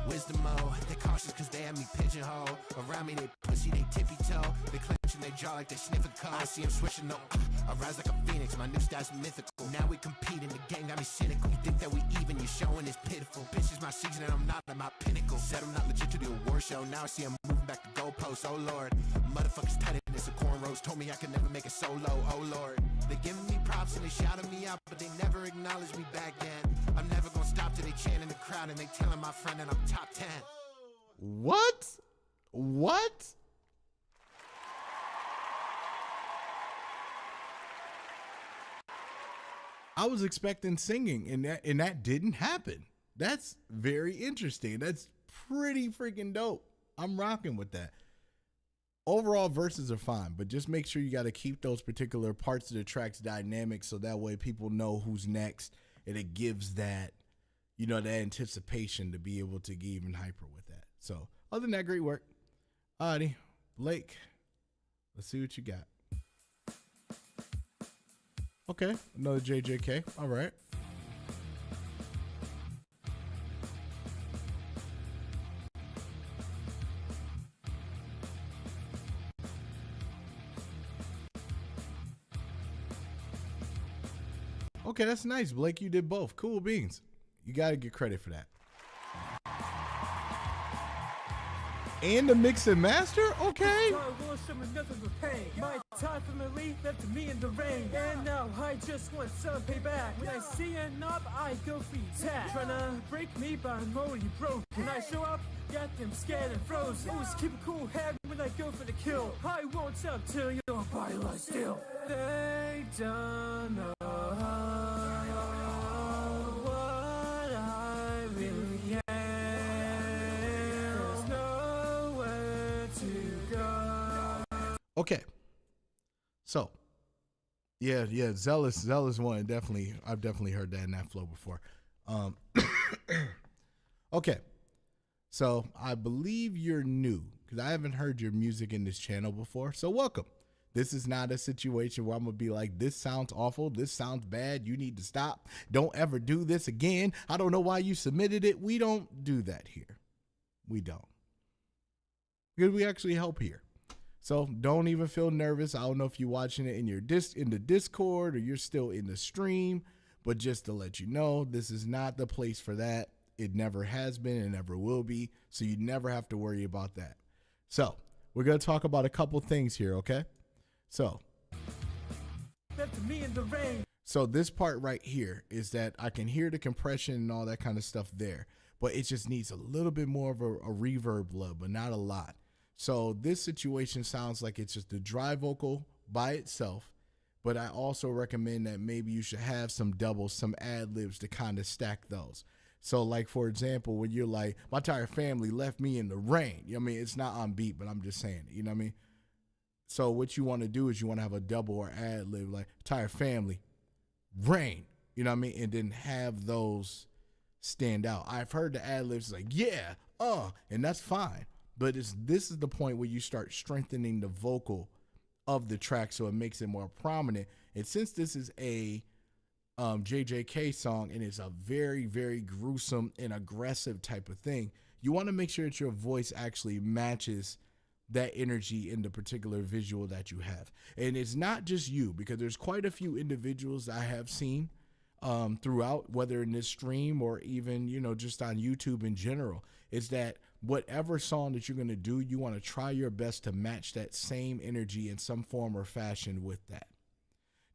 Wisdom mode, they cautious cause they have me pigeonhole. Around me they pussy, they tippy toe. They clench and they jaw like they sniff a cold. I see them switching up, I rise like a phoenix, my new style's mythical. Now we compete and the gang got me cynical. You think that we even, you're showing is pitiful. Bitch is my season and I'm not at my pinnacle. Said I'm not legit to the award show, now I see I'm moving back the goalposts, oh lord. Motherfuckers tight in this, a cornrows told me I could never make it solo, oh lord. They giving me props and they shouting me out, but they never acknowledged me back then. I'm never gonna stop till they chant in the crowd and they telling my friend that I'm top 10. What? What? I was expecting singing and that didn't happen. That's very interesting. That's pretty freaking dope. I'm rocking with that. Overall verses are fine, but just make sure you got to keep those particular parts of the tracks dynamic so that way people know who's next and it gives that, you know, that anticipation to be able to get even hyper with that. So other than that, great work. Alrighty, Blake, let's see what you got. Okay, another JJK. All right. Okay, that's nice, Blake. You did both. Cool beans. You got to get credit for that. And the mix and master? Okay. My time family left me in the rain. And now I just want some payback. When I see an up, I go free tag. Tryna break me, but I'm already broke. When I show up, got them scared and frozen. Always keep a cool head when I go for the kill. I won't stop till your body lies still. They don't know what I really am. There's nowhere to go. Okay. So, yeah, zealous one. Definitely, I've definitely heard that in that flow before. Okay. So I believe you're new because I haven't heard your music in this channel before. So welcome. This is not a situation where I'm going to be like, this sounds awful. This sounds bad. You need to stop. Don't ever do this again. I don't know why you submitted it. We don't do that here. We don't. Because we actually help here. So don't even feel nervous. I don't know if you're watching it in the Discord or you're still in the stream, but just to let you know, this is not the place for that. It never has been and never will be. So you never have to worry about that. So we're going to talk about a couple things here. Okay. So this part right here is that I can hear the compression and all that kind of stuff there, but it just needs a little bit more of a reverb low, but not a lot. So this situation sounds like it's just a dry vocal by itself, but I also recommend that maybe you should have some doubles, some ad-libs to kind of stack those. So like, for example, when you're like, my entire family left me in the rain. You know what I mean? It's not on beat, but I'm just saying it. You know what I mean? So what you want to do is you want to have a double or ad-lib, like entire family, rain. You know what I mean? And then have those stand out. I've heard the ad-libs like, yeah, and that's fine. But this is the point where you start strengthening the vocal of the track so it makes it more prominent. And since this is a JJK song and it's a very, very gruesome and aggressive type of thing, you want to make sure that your voice actually matches that energy in the particular visual that you have. And it's not just you, because there's quite a few individuals I have seen throughout, whether in this stream or even, you know, just on YouTube in general, is that whatever song that you're going to do, you want to try your best to match that same energy in some form or fashion with that.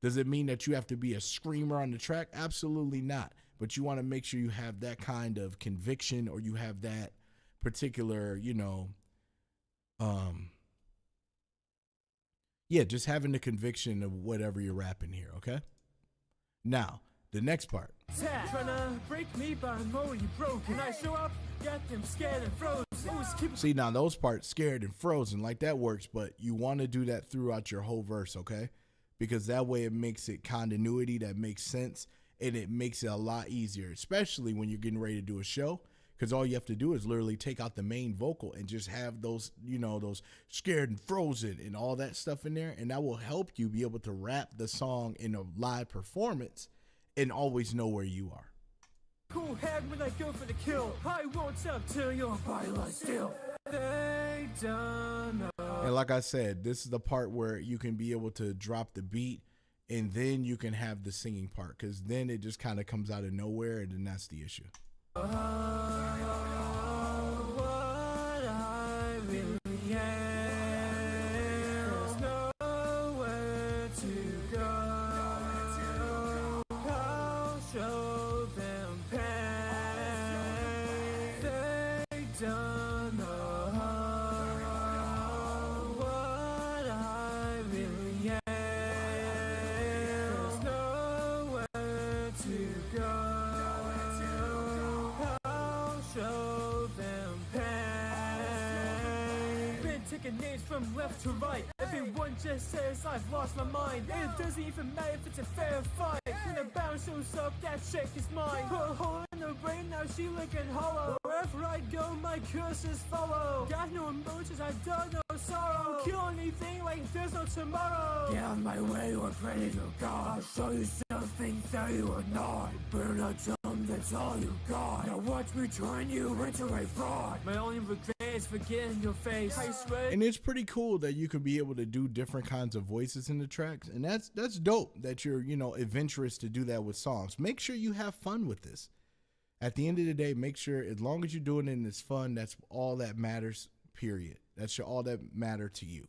Does it mean that you have to be a screamer on the track? Absolutely not. But you want to make sure you have that kind of conviction, or you have that particular, you know, just having the conviction of whatever you're rapping here, okay? Now, The next part. Trying to break me, but I'm already broken. I show up, got them scared and frozen. See, now those parts, scared and frozen, like that works, but you want to do that throughout your whole verse, okay? Because that way it makes it continuity that makes sense, and it makes it a lot easier, especially when you're getting ready to do a show, because all you have to do is literally take out the main vocal and just have those, you know, those scared and frozen and all that stuff in there, and that will help you be able to rap the song in a live performance and always know where you are. Cool head when I go for the kill. I won't stop till your body lies still. They don't know. And like I said, this is the part where you can be able to drop the beat and then you can have the singing part, because then it just kind of comes out of nowhere, and then that's the issue. What I really am. There's nowhere to go. I'll show them pain. They don't know what I really am. There's nowhere to go. Show them pain. Been taking names from left to right. Everyone just says I've lost my mind. It doesn't even matter if it's a fair fight. When the bounce shows up, that chick is mine. Put a hole in the brain, now she looking hollow. Wherever I go, my curses follow. Got no emotions, I don't know sorrow. Kill anything like there's no tomorrow. Get out of my way, we're ready to go. I'll show you something that you are not. Burn a drum, that's all you got. Now watch me turn you into a fraud. My only regret is forgetting your face. I swear. And it's pretty cool that you can be able to do different kinds of voices in the tracks, and that's dope that you're, you know, adventurous to do that with songs. Make sure you have fun with this. At the end of the day, make sure, as long as you're doing it and it's fun, that's all that matters, period. That's all that matter to you.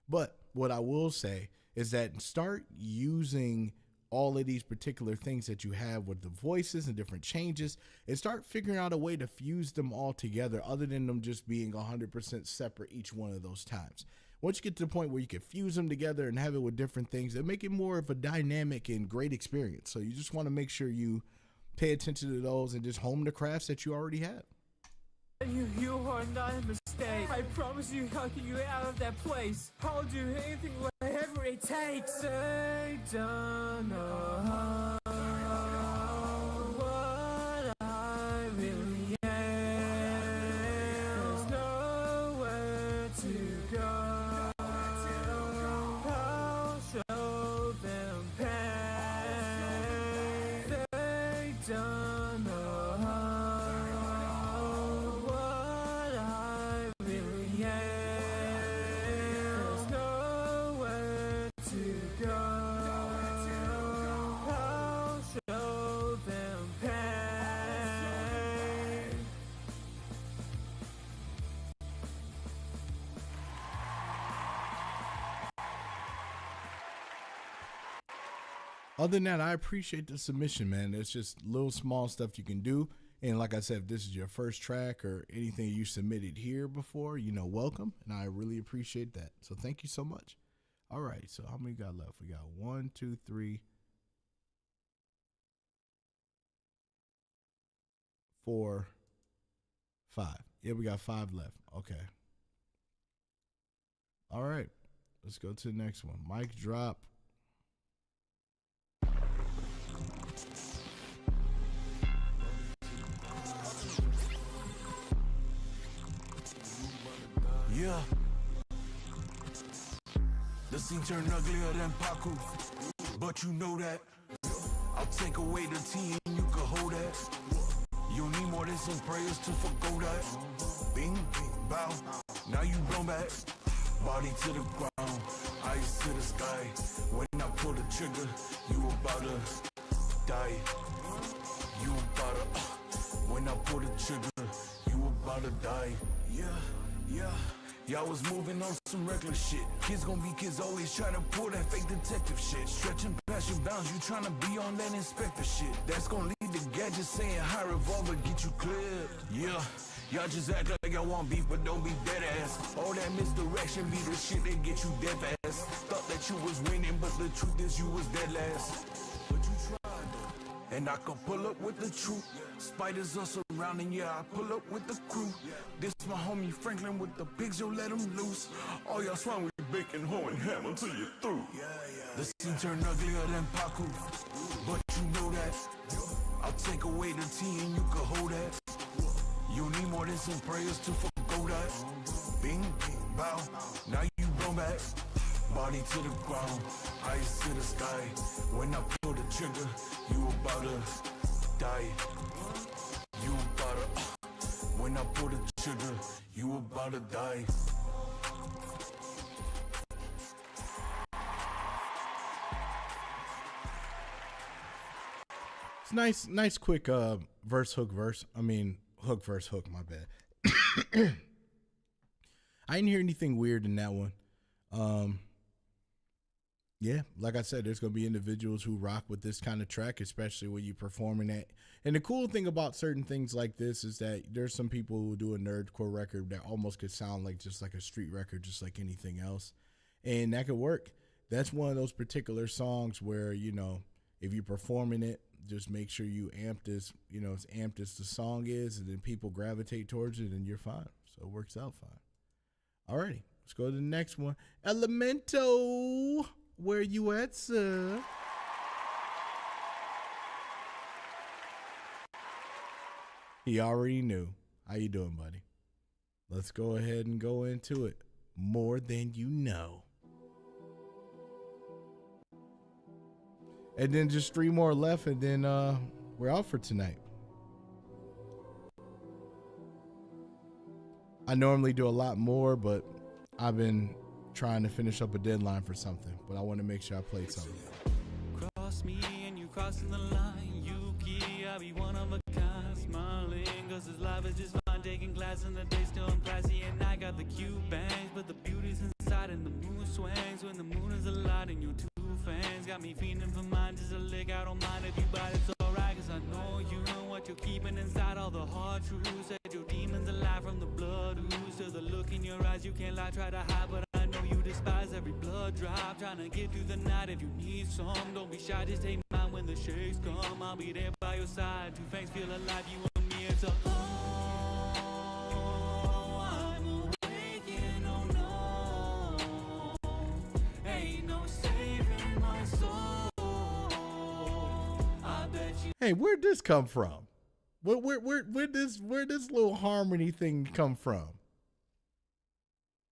But what I will say is that start using all of these particular things that you have with the voices and different changes, and start figuring out a way to fuse them all together other than them just being 100% separate each one of those times. Once you get to the point where you can fuse them together and have it with different things, and make it more of a dynamic and great experience. So you just want to make sure you pay attention to those and just hone the crafts that you already have. You are not a mistake. I promise you I'll get you out of that place. I'll do anything, whatever it takes. They don't know what I really am. There's nowhere to go. I'll show them pain. They don't know. Other than that, I appreciate the submission, man. It's just little small stuff you can do. And like I said, if this is your first track or anything you submitted here before, you know, welcome. And I really appreciate that. So thank you so much. All right. So how many got left? We got 1, 2, 3, 4, 5. Yeah, we got 5 left. Okay. All right. Let's go to the next one. Mic drop. Yeah. The scene turned uglier than Paku, but you know that. I'll take away the tea and you can hold that. You need more than some prayers to forgo that. Bing, bing, bow. Now you blown back. Body to the ground, eyes to the sky. When I pull the trigger, you about to die. You about to. When I pull the trigger, you about to die. Yeah, yeah. Y'all was moving on some reckless shit. Kids gon' be kids, always try to pull that fake detective shit. Stretching past your bounds, you tryna be on that inspector shit. That's gon' lead to gadgets saying high revolver, get you cleared. Yeah, y'all just act like y'all want beef, but don't be dead ass. All that misdirection be the shit that get you dead fast. Thought that you was winning, but the truth is you was dead last. But you tried though, And I can pull up with the truth. Spiders are surrounding, yeah, I pull up with the crew. This my homie Franklin with the pigs, yo, let him loose. All y'all swine with bacon, hoe, and ham until you're through. The scene turned uglier than Paku, but you know that. I'll take away the tea and you can hold that. You need more than some prayers to forgo that. Bing, bow, now you go back. Body to the ground, eyes to the sky. When I pull the trigger, you about to die. You about to, when I pull the trigger, you about to die. It's nice quick verse, hook, verse. I mean, hook, verse, hook, my bad. I didn't hear anything weird in that one. Yeah, like I said, there's going to be individuals who rock with this kind of track, especially when you're performing it. And the cool thing about certain things like this is that there's some people who do a nerdcore record that almost could sound like just like a street record, just like anything else. And that could work. That's one of those particular songs where, you know, if you're performing it, just make sure you amp this, you know, as amped as the song is, and then people gravitate towards it and you're fine. So it works out fine. Alrighty, let's go to the next one. Elemento. Where you at, sir? He already knew. How you doing, buddy? Let's go ahead and go into it. More Than You Know. And then just 3 more left, and then we're out for tonight. I normally do a lot more, but I've been trying to finish up a deadline for something, but I want to make sure I played something. Cross me and you crossing the line. Yuki, I be one of a kind. Smiling, cause this life is just fine. Taking class and the day still I'm classy. And I got the cute bangs, but the beauty's inside. And the moon swings when the moon is a light. And your 2 fans got me feeling for mine. Just a lick, I don't mind if you bite, it's alright. Cause I know you know what you're keeping inside. All the hard truths that your demons alive. From the blood ooze to the look in your eyes. You can't lie, try to hide, but I know you despise every blood drop. Trying to get through the night. If you need some, don't be shy, just take mine when the shakes come. I'll be there by your side. 2 fangs feel alive, you and me, it's a I'm awakened, oh no. Ain't no saving my soul. I bet you. Hey, where'd this come from? Where'd this little harmony thing come from?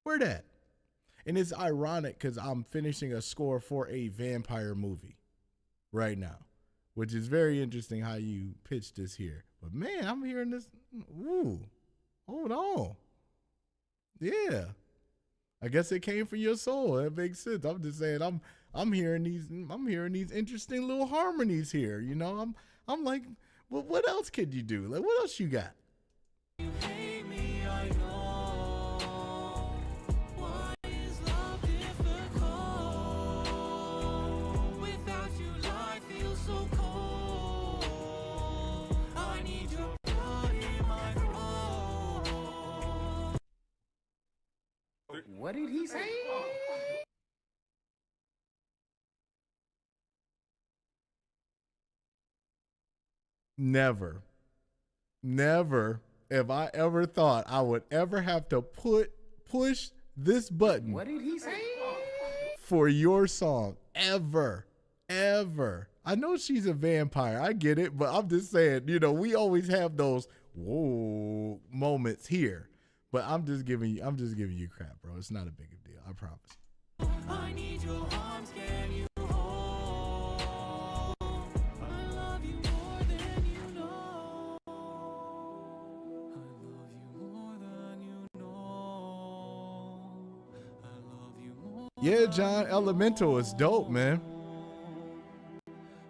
Where'd that? And it's ironic because I'm finishing a score for a vampire movie right now, which is very interesting how you pitched this here. But man, I'm hearing this. Ooh, hold on. Yeah, I guess it came from your soul. That makes sense. I'm just saying I'm hearing these interesting little harmonies here. You know, I'm like, well, what else could you do? Like, what else you got? You hate me, I know. Why is love difficult? Without you, life feels so cold. I need your blood in my throat. What did he say? Never have I ever thought I would ever have to push this button. What did he say? For your song. Ever. I know she's a vampire. I get it, but I'm just saying, you know, we always have those whoa moments here. But I'm just giving you crap, bro. It's not a big deal. I promise. I need your arms, can you hold? I love you more than you know. I love you more than you know. I love you more. Yeah, John, Elemental is dope, man.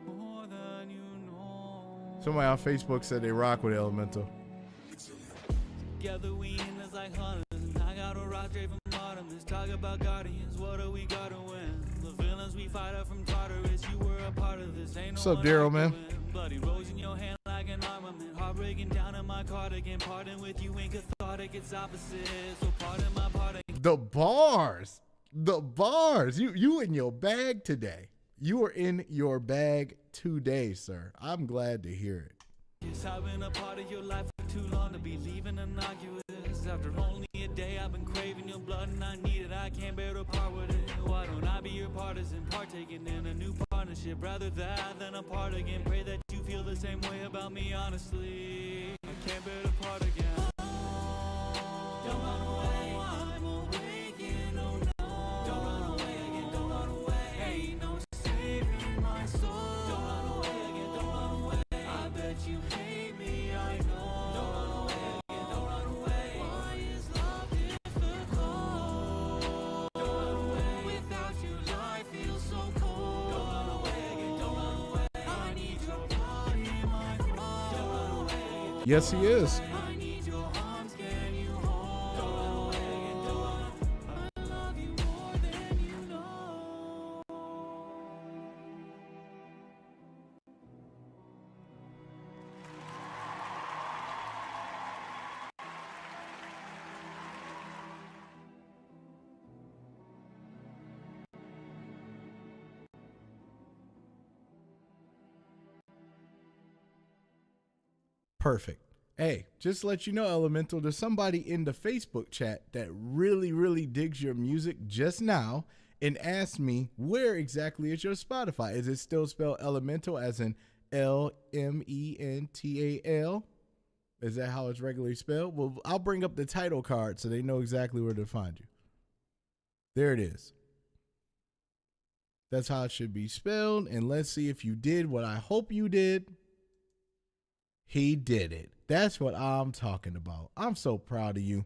More than you know. Somebody on Facebook said they rock with Elemental. Together we in this like hunters, and I got a rock straight from Artemis. Talk about guardians, what do we gotta win? The villains we fight up from Tartarus, you were a part of this. Ain't no What's up, Daryl, man? Bloody rose in your hand like an armament. Heartbreaking down in my cardigan. Parting with you ain't cathartic, it's opposite. So pardon my pardon. The bars. You in your bag today. You are in your bag today, sir. I'm glad to hear it. It's having a part of your life for too long to be leaving innocuous. After only a day, I've been craving your blood and I need it. I can't bear to part with it. Why don't I be your partisan, partaking in a new partnership? Rather that than apart again. Pray that you feel the same way about me, honestly. I can't bear to part again. Don't run away, I'm awakened, oh no. Don't run away again, don't run away. Ain't no saving my soul. Don't run away again, don't run away. I bet you hate me, I know. Don't run away again, don't run away. Why is love difficult? Don't run away. Without you, life feels so cold. Don't run away again, don't run away. I need your body, my mind. Don't run away again. Yes, he is. I need your arms, can you hold? Don't run away again, don't run. I love you more than you know. Perfect. Hey, just to let you know, Elemental, there's somebody in the Facebook chat that really, really digs your music just now and asked me, where exactly is your Spotify? Is it still spelled Elemental as in L-M-E-N-T-A-L? Is that how it's regularly spelled? Well, I'll bring up the title card so they know exactly where to find you. There it is. That's how it should be spelled. And let's see if you did what I hope you did. He did it. That's what I'm talking about. I'm so proud of you.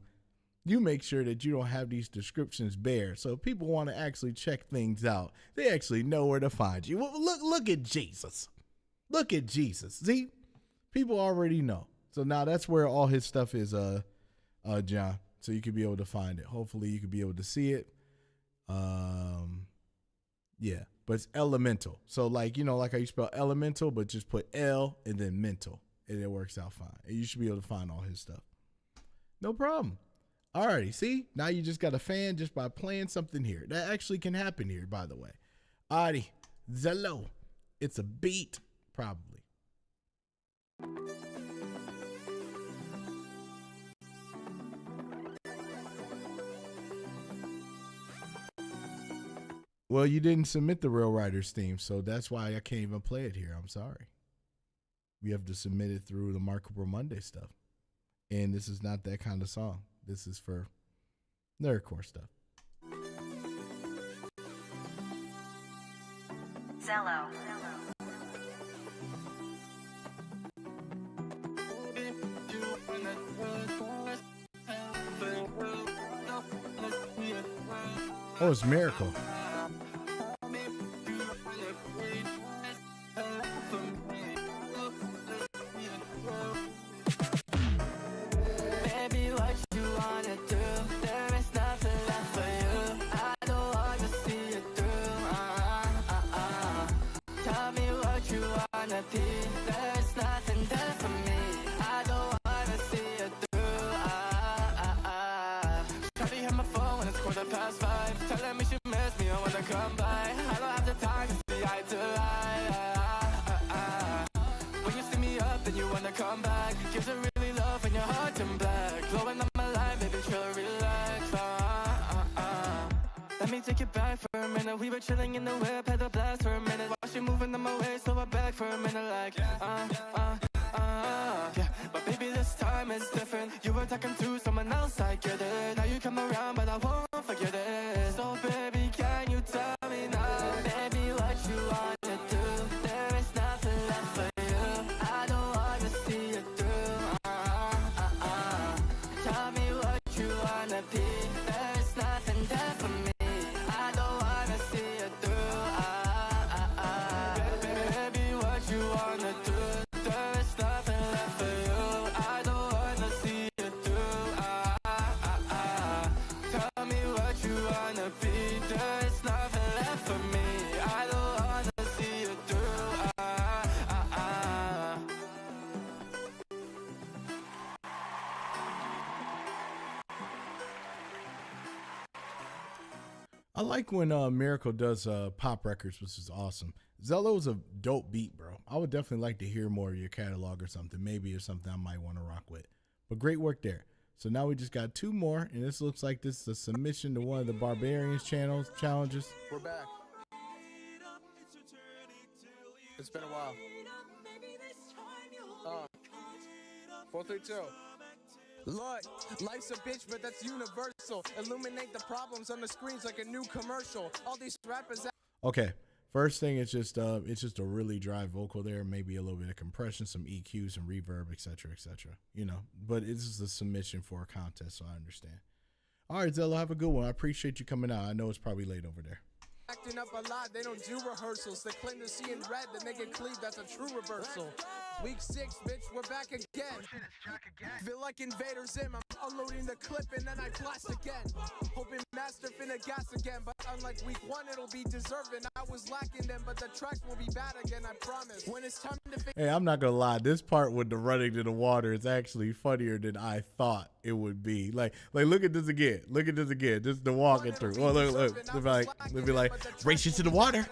You make sure that you don't have these descriptions bare. So if people want to actually check things out, they actually know where to find you. Well, look at Jesus. Look at Jesus. See? People already know. So now that's where all his stuff is, John. So you could be able to find it. Hopefully you could be able to see it. Yeah, but it's elemental. So like, you know, like how you spell elemental, but just put L and then mental. And it works out fine. And you should be able to find all his stuff. No problem. Alrighty, see? Now you just got a fan just by playing something here. That actually can happen here, by the way. Alrighty, Zello. It's a beat, probably. Well, you didn't submit the Real Riders theme, so that's why I can't even play it here. I'm sorry. We have to submit it through the Markable Monday stuff. And this is not that kind of song. This is for Nerdcore stuff. Zello. Oh, it's Miracle. Baby, what you wanna do? There is nothing left for you. I don't wanna see you through. Tell me what you wanna be. There is nothing there for me. I don't wanna see you through. Shawty hit my phone when it's 5:15, telling me she miss me and wanna come by. I don't have the time to see eye to eye. When you see me up, then you wanna come back. Gives a really love when your heart turn black. Blowing up my line, baby, chill, relax. Let me take you back for a minute. We were chilling in the whip, had a blast for a minute. Watch you moving on my way, so I back for a minute, like yeah. But baby, this time is different. You were talking to someone else, I get it. Now you come around, but I won't forget it. So baby, can you tell me now? Baby, what you wanna do? There is nothing left for you. I don't wanna see you through. Tell me what you wanna be. There is nothing there for me. I don't wanna see you through. Baby, what you wanna do? There is nothing left for you. I don't wanna see you through. Tell me what you wanna be. There is nothing left for me. I don't wanna see you through. I like when Miracle does pop records, which is awesome. Zello's a dope beat, bro. I would definitely like to hear more of your catalog or something. Maybe it's something I might want to rock with. But great work there. So now we just got 2 more, and this looks like this is a submission to one of the Barbarians challenges. We're back. It's been a while. 4, 3, 2. Look, life's a bitch, but that's universal. Illuminate the problems on the screens like a new commercial. All these rappers. Okay, first thing it's just a really dry vocal there, maybe a little bit of compression, some EQ, some reverb, etc., etc. You know, but it's just a submission for a contest, so I understand. All right, Zello, have a good one. I appreciate you coming out. I know it's probably late over there. Acting up a lot, they don't do rehearsals. They claim to see in red, then they get cleaved. That's a true reversal. Week 6, bitch, we're back again. Feel like Invader Zim, I'm unloading the clip and then I blast again. Hoping Master finna gas again, but unlike week 1, it'll be deserving. I was lacking them, but the tracks will be bad again, I promise. When it's time to Hey, I'm not gonna lie, this part with the running to the water is actually funnier than I thought it would be. Like look at this again. Look at this again. This is the walking through. Oh, look. They'll be like, race you to the water.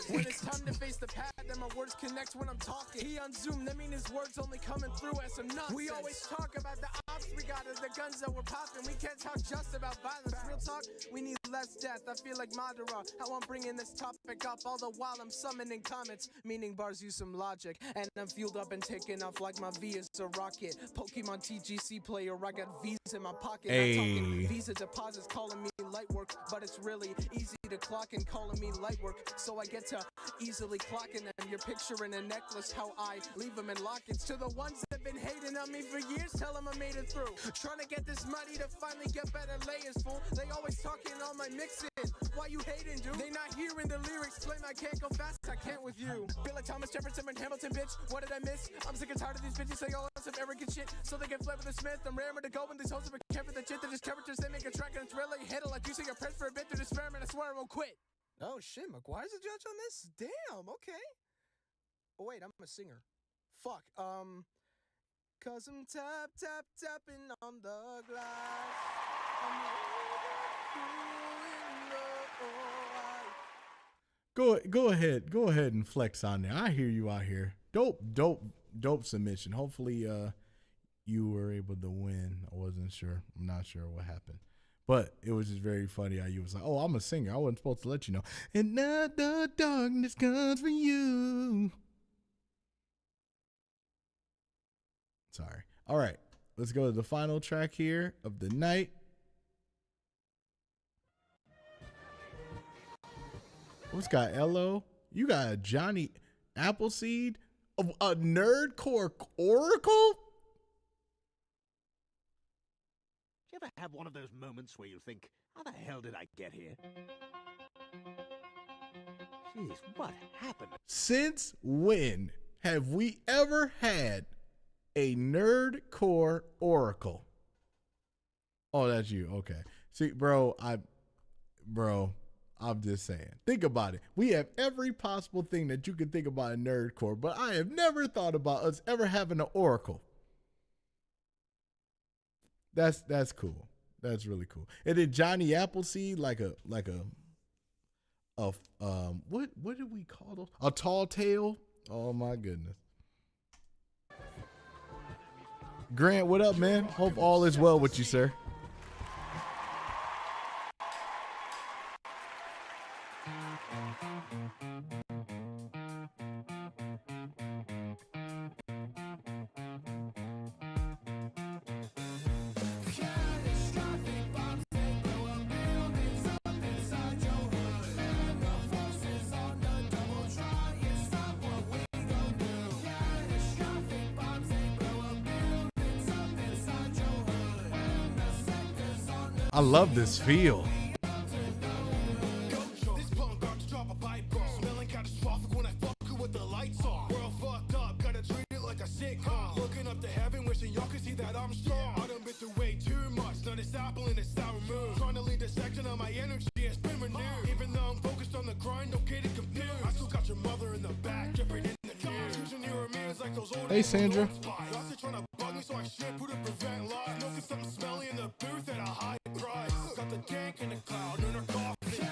When it's time to face the pad, then my words connect when I'm talking. He on Zoom, that mean his words only coming through as some nonsense. We always talk about the ops we got as the guns that we're popping. We can't talk just about violence. Real talk, we need less death. I feel like Madara, how I'm bringing this topic up all the while I'm summoning comets. Meaning bars use some logic, and I'm fueled up and taking off like my V is a rocket. Pokemon TGC player, I got V's in my pocket. Hey. I'm talking Visa deposits calling me light work, but it's really easy to clock and calling me light work. So I get to easily clocking them. You're picturing a necklace, how I leave them in lockets. To the ones that been hating on me for years, tell them I made it through. Trying to get this money to finally get better layers, fool. They always talking on my mixing. Why you hating, dude? They not hearing the lyrics. Claim I can't go fast, I can't with you. Feel like Thomas Jefferson and Hamilton, bitch. What did I miss? I'm sick and tired of these bitches say all else of arrogant shit. So they get fled with a Smith. I'm raring to go when these hoes are care for the shit. They're just characters, they make a track and it's really hit it like you say your press for a bit. They're just experiment, I swear I won't quit. Oh shit, McGuire's the judge on this? Damn, okay. Oh wait, I'm a singer. Fuck, cause I'm tapping on the glass. Go ahead and flex on there. I hear you out here. Dope submission. Hopefully you were able to win. I wasn't sure. I'm not sure what happened. But it was just very funny how you was like, oh, I'm a singer. I wasn't supposed to let you know. And now the darkness comes for you. Sorry. All right. Let's go to the final track here of the night. What's got Elo? You got a Johnny Appleseed of a Nerdcore Oracle? Do you ever have one of those moments where you think, how the hell did I get here? Jeez, what happened? Since when have we ever had a Nerdcore Oracle? Oh, that's you. Okay. See, bro, I'm just saying. Think about it. We have every possible thing that you could think about in Nerdcore, but I have never thought about us ever having an Oracle. That's cool. That's really cool. And then Johnny Appleseed, like a what did we call those? A tall tale? Oh my goodness. Grant, what up, man? Hope all is well with you, sir. I love this feel. Looking up to heaven, wishing y'all could see that I'm strong. I done been through way too much. Now this apple in a sour mood. Trying to lead the section of my energy has been renewed. Even though I'm focused on the grind, don't get it confused. I still got your mother in the back, dripping in the news. Choosing your amends like those old. Hey, Sandra. Y'all still trying to bug me, so I shampoo to prevent lies. Smoking something smelly in the booth at a high price. Got the dank in the cloud, in her coffee.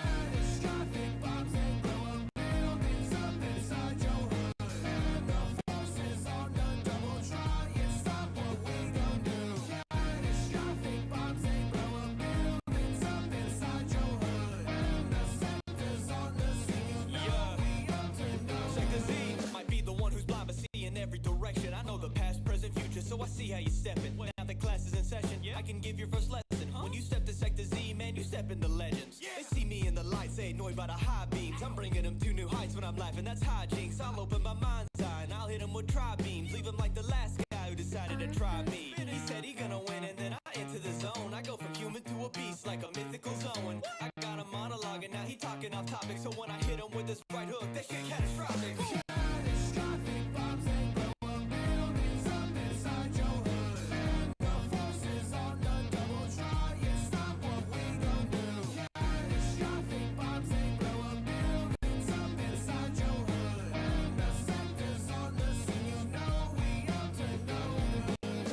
how you steppin'. Now the class is in session, I can give your first lesson. When you step to Sector Z, man, you step in the legends. They see me in the light, say annoyed by the high beams. I'm bringing them to new heights when I'm laughing, that's hijinks. I'll open my mind's eye and I'll hit him with tri-beams. Leave him like the last guy who decided to try me. He said he gonna win and then I enter the zone. I go from human to a beast like a mythical zone. I got a monologue and now he talking off topic. So when I hit him with this right hook, that shit catastrophic. Catastrophic bombs and blow up buildings up inside your hood. And the forces on the double try and stop what we gon' do. Catastrophic bombs and blow up buildings up inside your hood. And the sectors on the scene, you know we up to no good.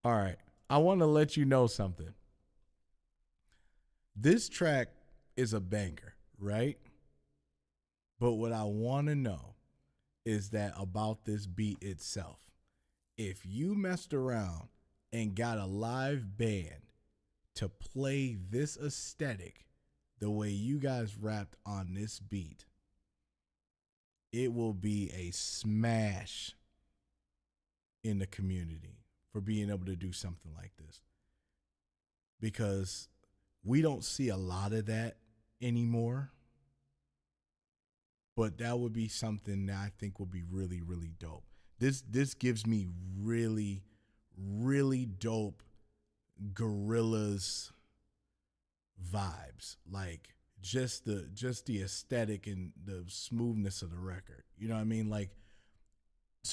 All right. I want to let you know something. This track is a banger, right? But what I want to know is that about this beat itself. If you messed around and got a live band to play this aesthetic the way you guys rapped on this beat, it will be a smash in the community for being able to do something like this. Because we don't see a lot of that anymore. But that would be something that I think would be really, really dope. This gives me really, really dope Gorillaz vibes. Like just the aesthetic and the smoothness of the record. You know what I mean? Like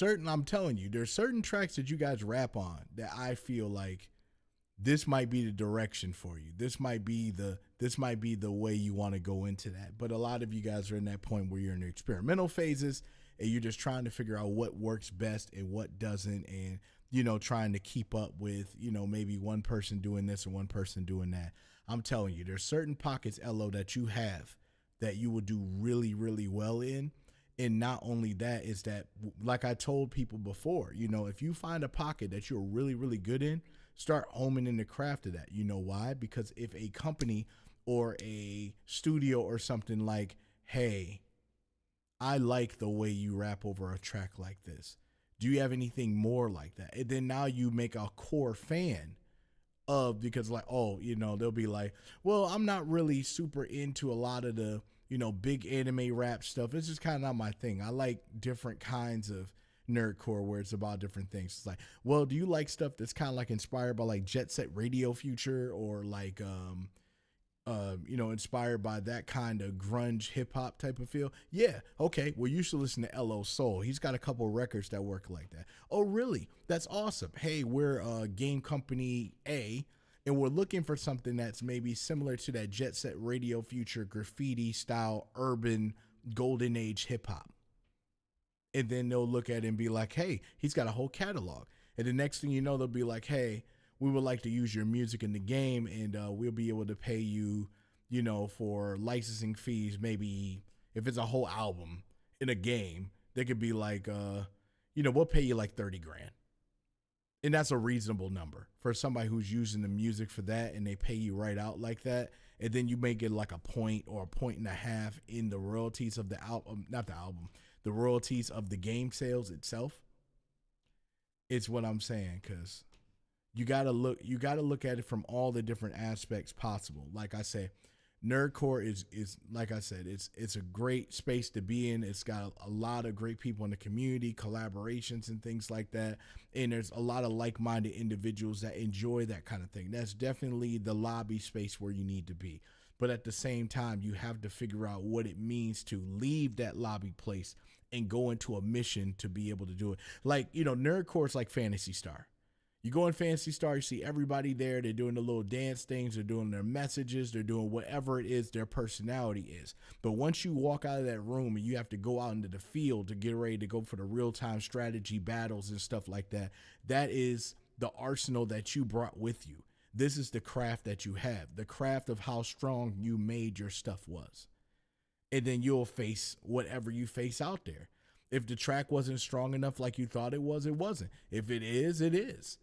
I'm telling you, there's certain tracks that you guys rap on that I feel like this might be the direction for you. This might be the way you want to go into that. But a lot of you guys are in that point where you're in the experimental phases and you're just trying to figure out what works best and what doesn't, and trying to keep up with maybe one person doing this or one person doing that. I'm telling you, there's certain pockets, LO, that you have that you will do really, really well in. And not only that, is that, like I told people before, if you find a pocket that you're really, really good in, start homing in the craft of that. You know why? Because if a company or a studio or something like, hey, I like the way you rap over a track like this. Do you have anything more like that? And then now you make a core fan of, because like, they'll be like, well, I'm not really super into a lot of the, big anime rap stuff. It's just kind of not my thing. I like different kinds of nerdcore where it's about different things. It's like, well, do you like stuff that's kind of like inspired by like Jet Set Radio Future, or like inspired by that kind of grunge hip hop type of feel? Yeah, okay, well, you should listen to LO Soul. He's got a couple records that work like that. Oh, really? That's awesome. Hey, we're game company A, and we're looking for something that's maybe similar to that Jet Set Radio Future graffiti style urban golden age hip hop. And then they'll look at it and be like, hey, he's got a whole catalog. And the next thing you know, they'll be like, hey, we would like to use your music in the game, and we'll be able to pay you, for licensing fees. Maybe if it's a whole album in a game, they could be like, we'll pay you like 30 grand. And that's a reasonable number for somebody who's using the music for that, and they pay you right out like that. And then you may get like a point or a point and a half in the royalties of the album, not the album, the royalties of the game sales itself. It's what I'm saying, because you gotta look at it from all the different aspects possible. Like I said, Nerdcore is like I said, it's a great space to be in. It's got a lot of great people in the community, collaborations and things like that. And there's a lot of like-minded individuals that enjoy that kind of thing. That's definitely the lobby space where you need to be. But at the same time, you have to figure out what it means to leave that lobby place and go into a mission to be able to do it. Like, Nerdcore is like Phantasy Star. You go in Phantasy Star, you see everybody there. They're doing the little dance things. They're doing their messages. They're doing whatever it is their personality is. But once you walk out of that room and you have to go out into the field to get ready to go for the real-time strategy battles and stuff like that, that is the arsenal that you brought with you. This is the craft that you have, the craft of how strong you made your stuff was. And then you'll face whatever you face out there. If the track wasn't strong enough like you thought it was, it wasn't. If it is, it is.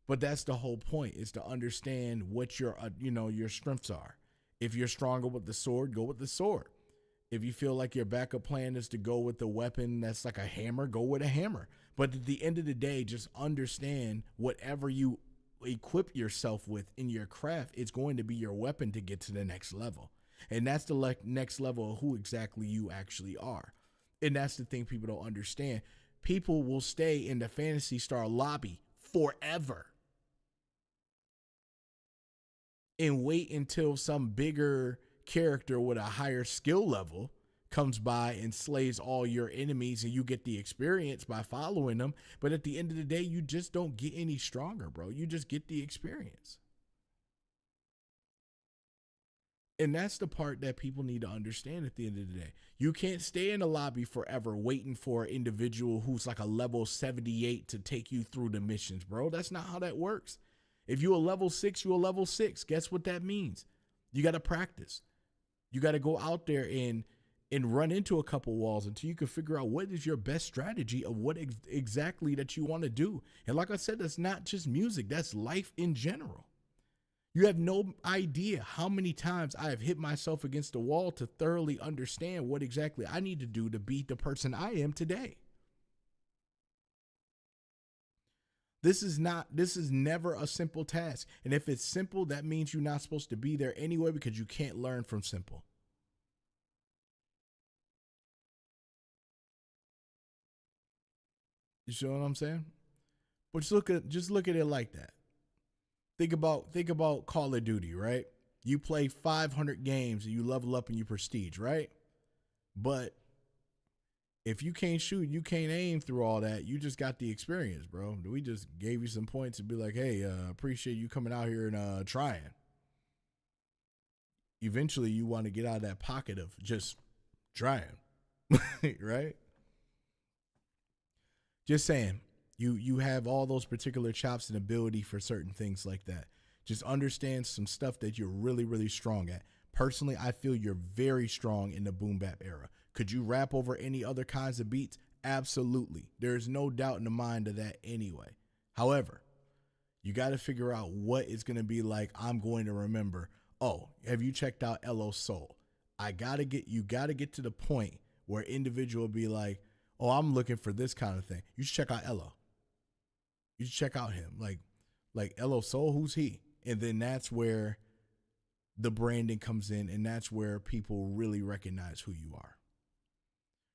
But that's the whole point, is to understand what your strengths are. If you're stronger with the sword, go with the sword. If you feel like your backup plan is to go with the weapon that's like a hammer, go with a hammer. But at the end of the day, just understand whatever you equip yourself with in your craft, it's going to be your weapon to get to the next level. And that's the next level of who exactly you actually are. And that's the thing people don't understand. People will stay in the Phantasy Star lobby forever and wait until some bigger character with a higher skill level comes by and slays all your enemies and you get the experience by following them. But at the end of the day, you just don't get any stronger, bro. You just get the experience. And that's the part that people need to understand at the end of the day. You can't stay in the lobby forever waiting for an individual who's like a level 78 to take you through the missions, bro. That's not how that works. If you're a level 6, you're a level 6. Guess what that means? You got to practice. You got to go out there and run into a couple walls until you can figure out what is your best strategy of what exactly that you want to do. And like I said, that's not just music. That's life in general. You have no idea how many times I have hit myself against the wall to thoroughly understand what exactly I need to do to be the person I am today. This is never a simple task. And if it's simple, that means you're not supposed to be there anyway because you can't learn from simple. You see what I'm saying? But just look at it like that. Think about Call of Duty, right? You play 500 games and you level up and you prestige, right? But if you can't shoot, you can't aim through all that, you just got the experience, bro. We just gave you some points to be like, hey, appreciate you coming out here and trying. Eventually, you want to get out of that pocket of just trying, right? Just saying. You have all those particular chops and ability for certain things like that. Just understand some stuff that you're really, really strong at. Personally, I feel you're very strong in the boom bap era. Could you rap over any other kinds of beats? Absolutely. There's no doubt in the mind of that anyway. However, you got to figure out what is going to be like. I'm going to remember, oh, have you checked out LO Soul? You got to get to the point where individual will be like, oh, I'm looking for this kind of thing. You should check out LO. You should check out him. Like LO Soul, who's he? And then that's where the branding comes in, and that's where people really recognize who you are.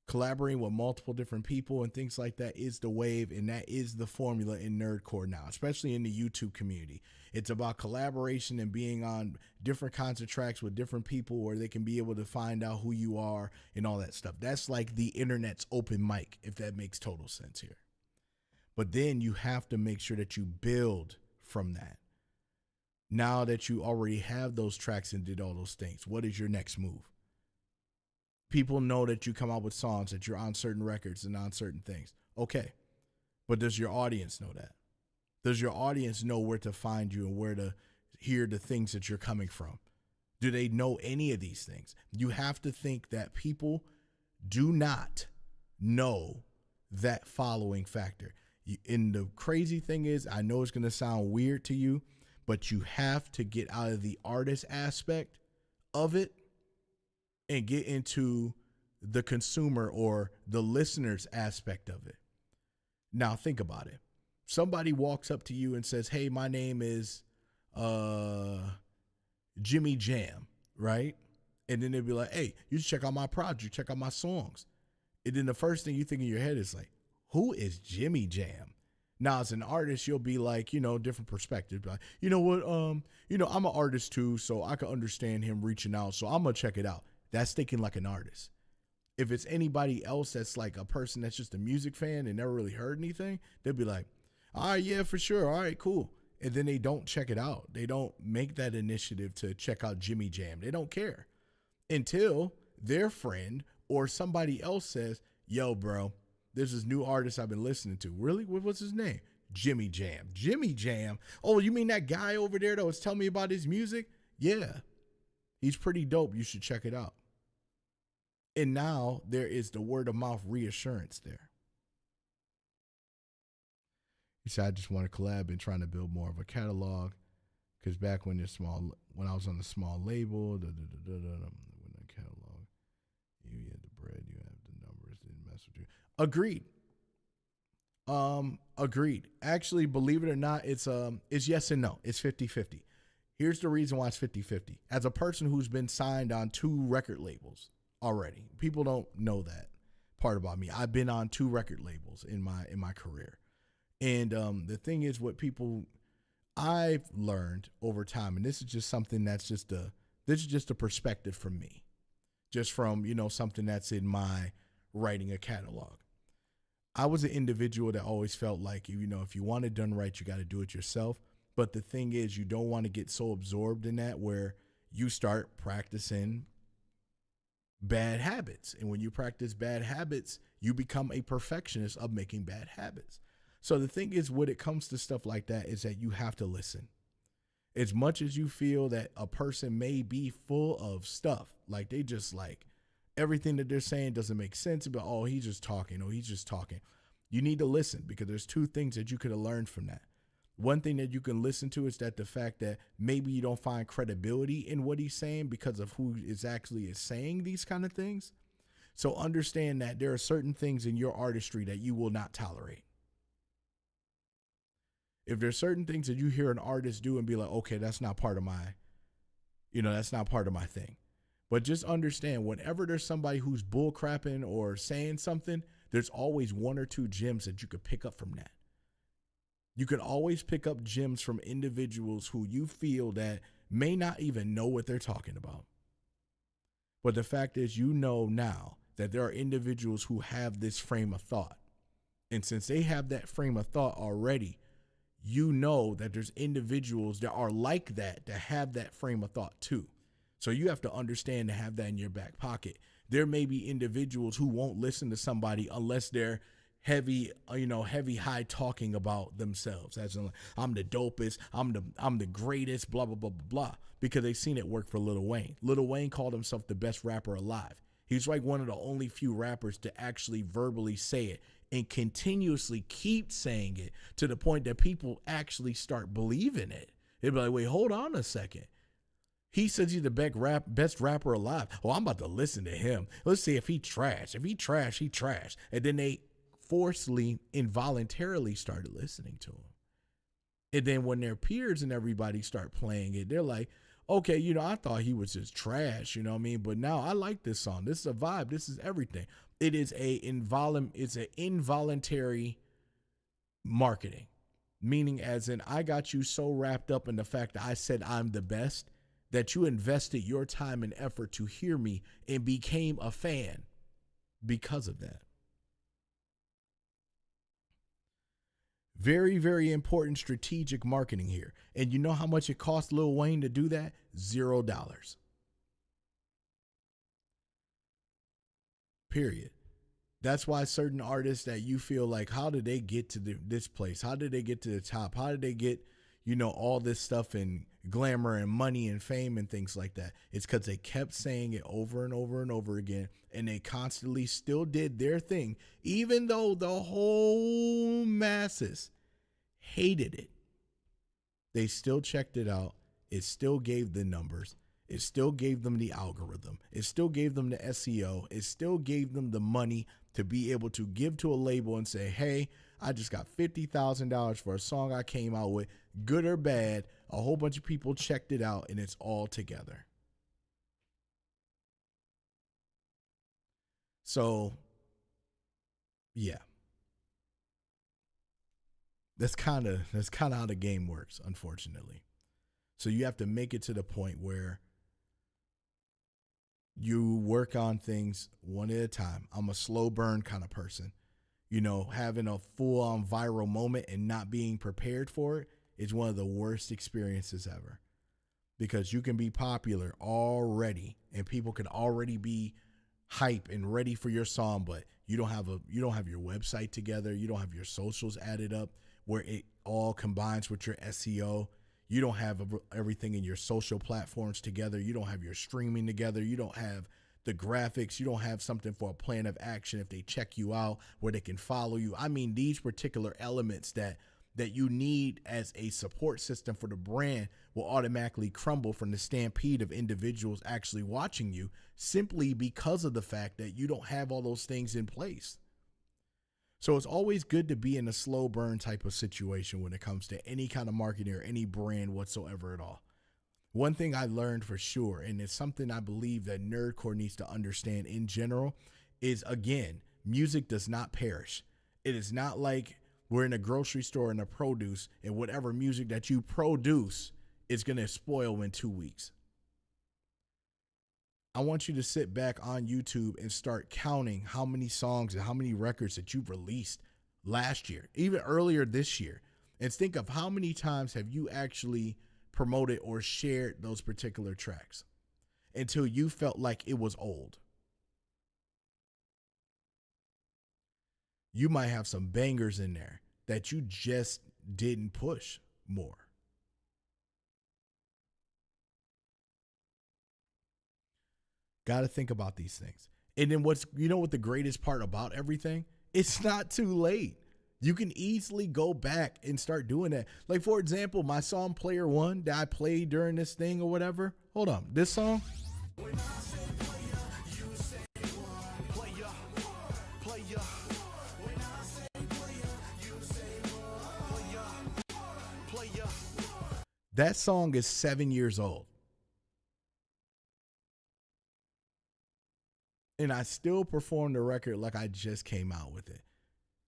Collaborating with multiple different people and things like that is the wave, and that is the formula in Nerdcore now, especially in the YouTube community. It's about collaboration and being on different kinds of tracks with different people where they can be able to find out who you are and all that stuff. That's like the internet's open mic, if that makes total sense here. But then you have to make sure that you build from that. Now that you already have those tracks and did all those things, what is your next move? People know that you come out with songs, that you're on certain records and on certain things. Okay. But does your audience know that? Does your audience know where to find you and where to hear the things that you're coming from? Do they know any of these things? You have to think that people do not know that following factor. And the crazy thing is, I know it's going to sound weird to you, but you have to get out of the artist aspect of it and get into the consumer or the listener's aspect of it. Now think about it. Somebody walks up to you and says, hey, my name is Jimmy Jam, right? And then they'll be like, hey, you should check out my project, check out my songs. And then the first thing you think in your head is like, who is Jimmy Jam? Now, as an artist, you'll be like, different perspective. Like, you know what? I'm an artist too, so I can understand him reaching out. So I'm going to check it out. That's thinking like an artist. If it's anybody else that's like a person that's just a music fan and never really heard anything, they'll be like, all right, yeah, for sure. All right, cool. And then they don't check it out. They don't make that initiative to check out Jimmy Jam. They don't care until their friend or somebody else says, yo, bro, there's this new artist I've been listening to. Really? What's his name? Jimmy Jam. Jimmy Jam? Oh, you mean that guy over there that was telling me about his music? Yeah. He's pretty dope. You should check it out. And now there is the word of mouth reassurance there. He said, I just want to collab and trying to build more of a catalog. Because back when I was on the small label, when the catalog, yeah. Agreed. Agreed. Actually, believe it or not, it's yes and no. It's 50-50. Here's the reason why it's 50-50. As a person who's been signed on 2 record labels already, people don't know that part about me. I've been on 2 record labels in my career. And the thing is, what people I've learned over time, and this is just something that's this is just a perspective from me, just from, something that's in my writing a catalog. I was an individual that always felt like, if you want it done right, you got to do it yourself. But the thing is, you don't want to get so absorbed in that where you start practicing bad habits. And when you practice bad habits, you become a perfectionist of making bad habits. So the thing is, when it comes to stuff like that, is that you have to listen. As much as you feel that a person may be full of stuff, like they just like everything that they're saying doesn't make sense, but he's just talking, he's just talking. You need to listen, because there's 2 things that you could have learned from that. One thing that you can listen to is that the fact that maybe you don't find credibility in what he's saying because of who is actually saying these kind of things. So understand that there are certain things in your artistry that you will not tolerate. If there's certain things that you hear an artist do and be like, okay, that's not part of my, that's not part of my thing. But just understand, whenever there's somebody who's bull crapping or saying something, there's always 1 or 2 gems that you could pick up from that. You can always pick up gems from individuals who you feel that may not even know what they're talking about. But the fact is, now that there are individuals who have this frame of thought. And since they have that frame of thought already, that there's individuals that are like that have that frame of thought too. So you have to understand to have that in your back pocket. There may be individuals who won't listen to somebody unless they're heavy high talking about themselves, as in, I'm the dopest, I'm the greatest, blah, blah, blah, blah, blah, because they've seen it work for Lil Wayne. Lil Wayne called himself the best rapper alive. He's like one of the only few rappers to actually verbally say it and continuously keep saying it to the point that people actually start believing it. They'd be like, wait, hold on a second. He says he's the best rapper alive. Oh, I'm about to listen to him. Let's see if he trash. If he trash, he trash. And then they forcefully, involuntarily started listening to him. And then when their peers and everybody start playing it, they're like, okay, I thought he was just trash, but now I like this song. This is a vibe. This is everything. It is it's an involuntary marketing, meaning as in, I got you so wrapped up in the fact that I said I'm the best that you invested your time and effort to hear me and became a fan because of that. Very, very important strategic marketing here. And you know how much it cost Lil Wayne to do that? $0. Period. That's why certain artists that you feel like, how did they get to this place? How did they get to the top? How did they get, all this stuff and glamour and money and fame and things like that? It's because they kept saying it over and over and over again, and they constantly still did their thing, even though the whole masses hated it. They still checked it out. It still gave the numbers. It still gave them the algorithm. It still gave them the SEO. It still gave them the money to be able to give to a label and say, hey, I just got $50,000 for a song I came out with, good or bad. A whole bunch of people checked it out, and it's all together. So, yeah. That's kind of how the game works, unfortunately. So you have to make it to the point where you work on things one at a time. I'm a slow burn kind of person. Having a full-on viral moment and not being prepared for it is one of the worst experiences ever, because you can be popular already and people can already be hype and ready for your song, but you don't have your website together. You don't have your socials added up where it all combines with your SEO. You don't have everything in your social platforms together. You don't have your streaming together. You don't have the graphics. You don't have something for a plan of action if they check you out, where they can follow you. I mean, these particular elements that you need as a support system for the brand will automatically crumble from the stampede of individuals actually watching you, simply because of the fact that you don't have all those things in place. So it's always good to be in a slow burn type of situation when it comes to any kind of marketing or any brand whatsoever at all. One thing I learned for sure, and it's something I believe that Nerdcore needs to understand in general, is again, music does not perish. It is not like we're in a grocery store and a produce, and whatever music that you produce is going to spoil in 2 weeks. I want you to sit back on YouTube and start counting how many songs and how many records that you've released last year, even earlier this year, and think of how many times have you actually promoted or shared those particular tracks until you felt like it was old. You might have some bangers in there that you just didn't push more. Got to think about these things. And then what the greatest part about everything? It's not too late. You can easily go back and start doing that. Like, for example, my song Player One that I played during this thing or whatever. Hold on. This song. When I say player, you say one. Player, player. When I say player, you say one. Player, player. That song is 7 years old. And I still perform the record like I just came out with it.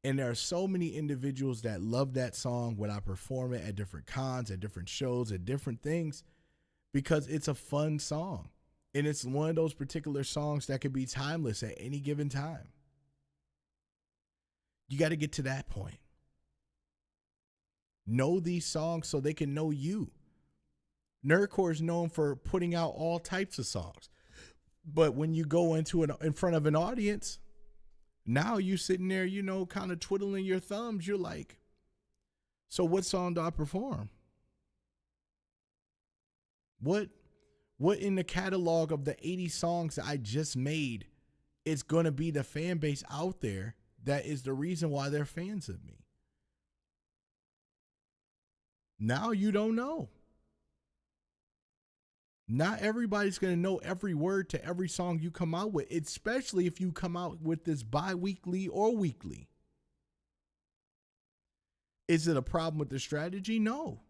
And there are so many individuals that love that song when I perform it at different cons, at different shows, at different things, because it's a fun song. And it's one of those particular songs that could be timeless at any given time. You got to get to that point. Know these songs so they can know you. Nerdcore is known for putting out all types of songs. But when you go in front of an audience, now you sitting there, kind of twiddling your thumbs. You're like, so what song do I perform? What in the catalog of the 80 songs that I just made is going to be the fan base out there that is the reason why they're fans of me? Now you don't know. Not everybody's going to know every word to every song you come out with, especially if you come out with this bi-weekly or weekly. Is it a problem with the strategy? No.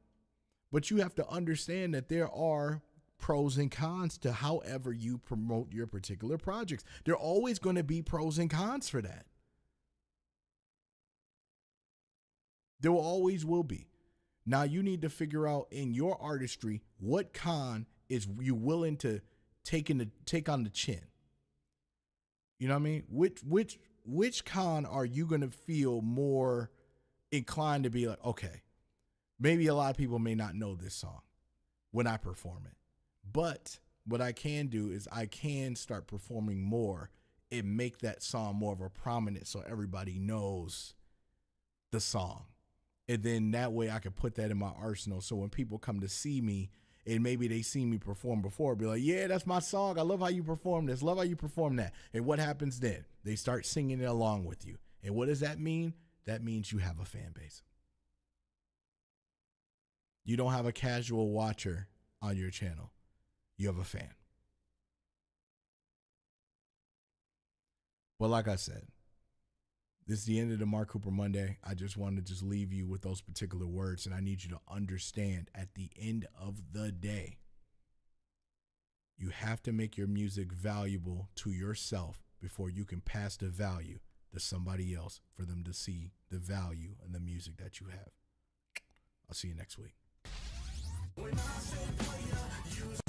But you have to understand that there are pros and cons to however you promote your particular projects. There are always going to be pros and cons for that. There always will be. Now you need to figure out in your artistry what con is you willing to take on the chin. You know what I mean? Which con are you going to feel more inclined to be like, okay, maybe a lot of people may not know this song when I perform it, but what I can do is I can start performing more and make that song more of a prominent so everybody knows the song. And then that way I can put that in my arsenal. So when people come to see me and maybe they see me perform before, be like, yeah, that's my song. I love how you perform this. Love how you perform that. And what happens then? They start singing it along with you. And what does that mean? That means you have a fan base. You don't have a casual watcher on your channel. You have a fan. But like I said, this is the end of the Mark Cooper Monday. I just wanted to just leave you with those particular words, and I need you to understand at the end of the day, you have to make your music valuable to yourself before you can pass the value to somebody else for them to see the value in the music that you have. I'll see you next week. When I say player, you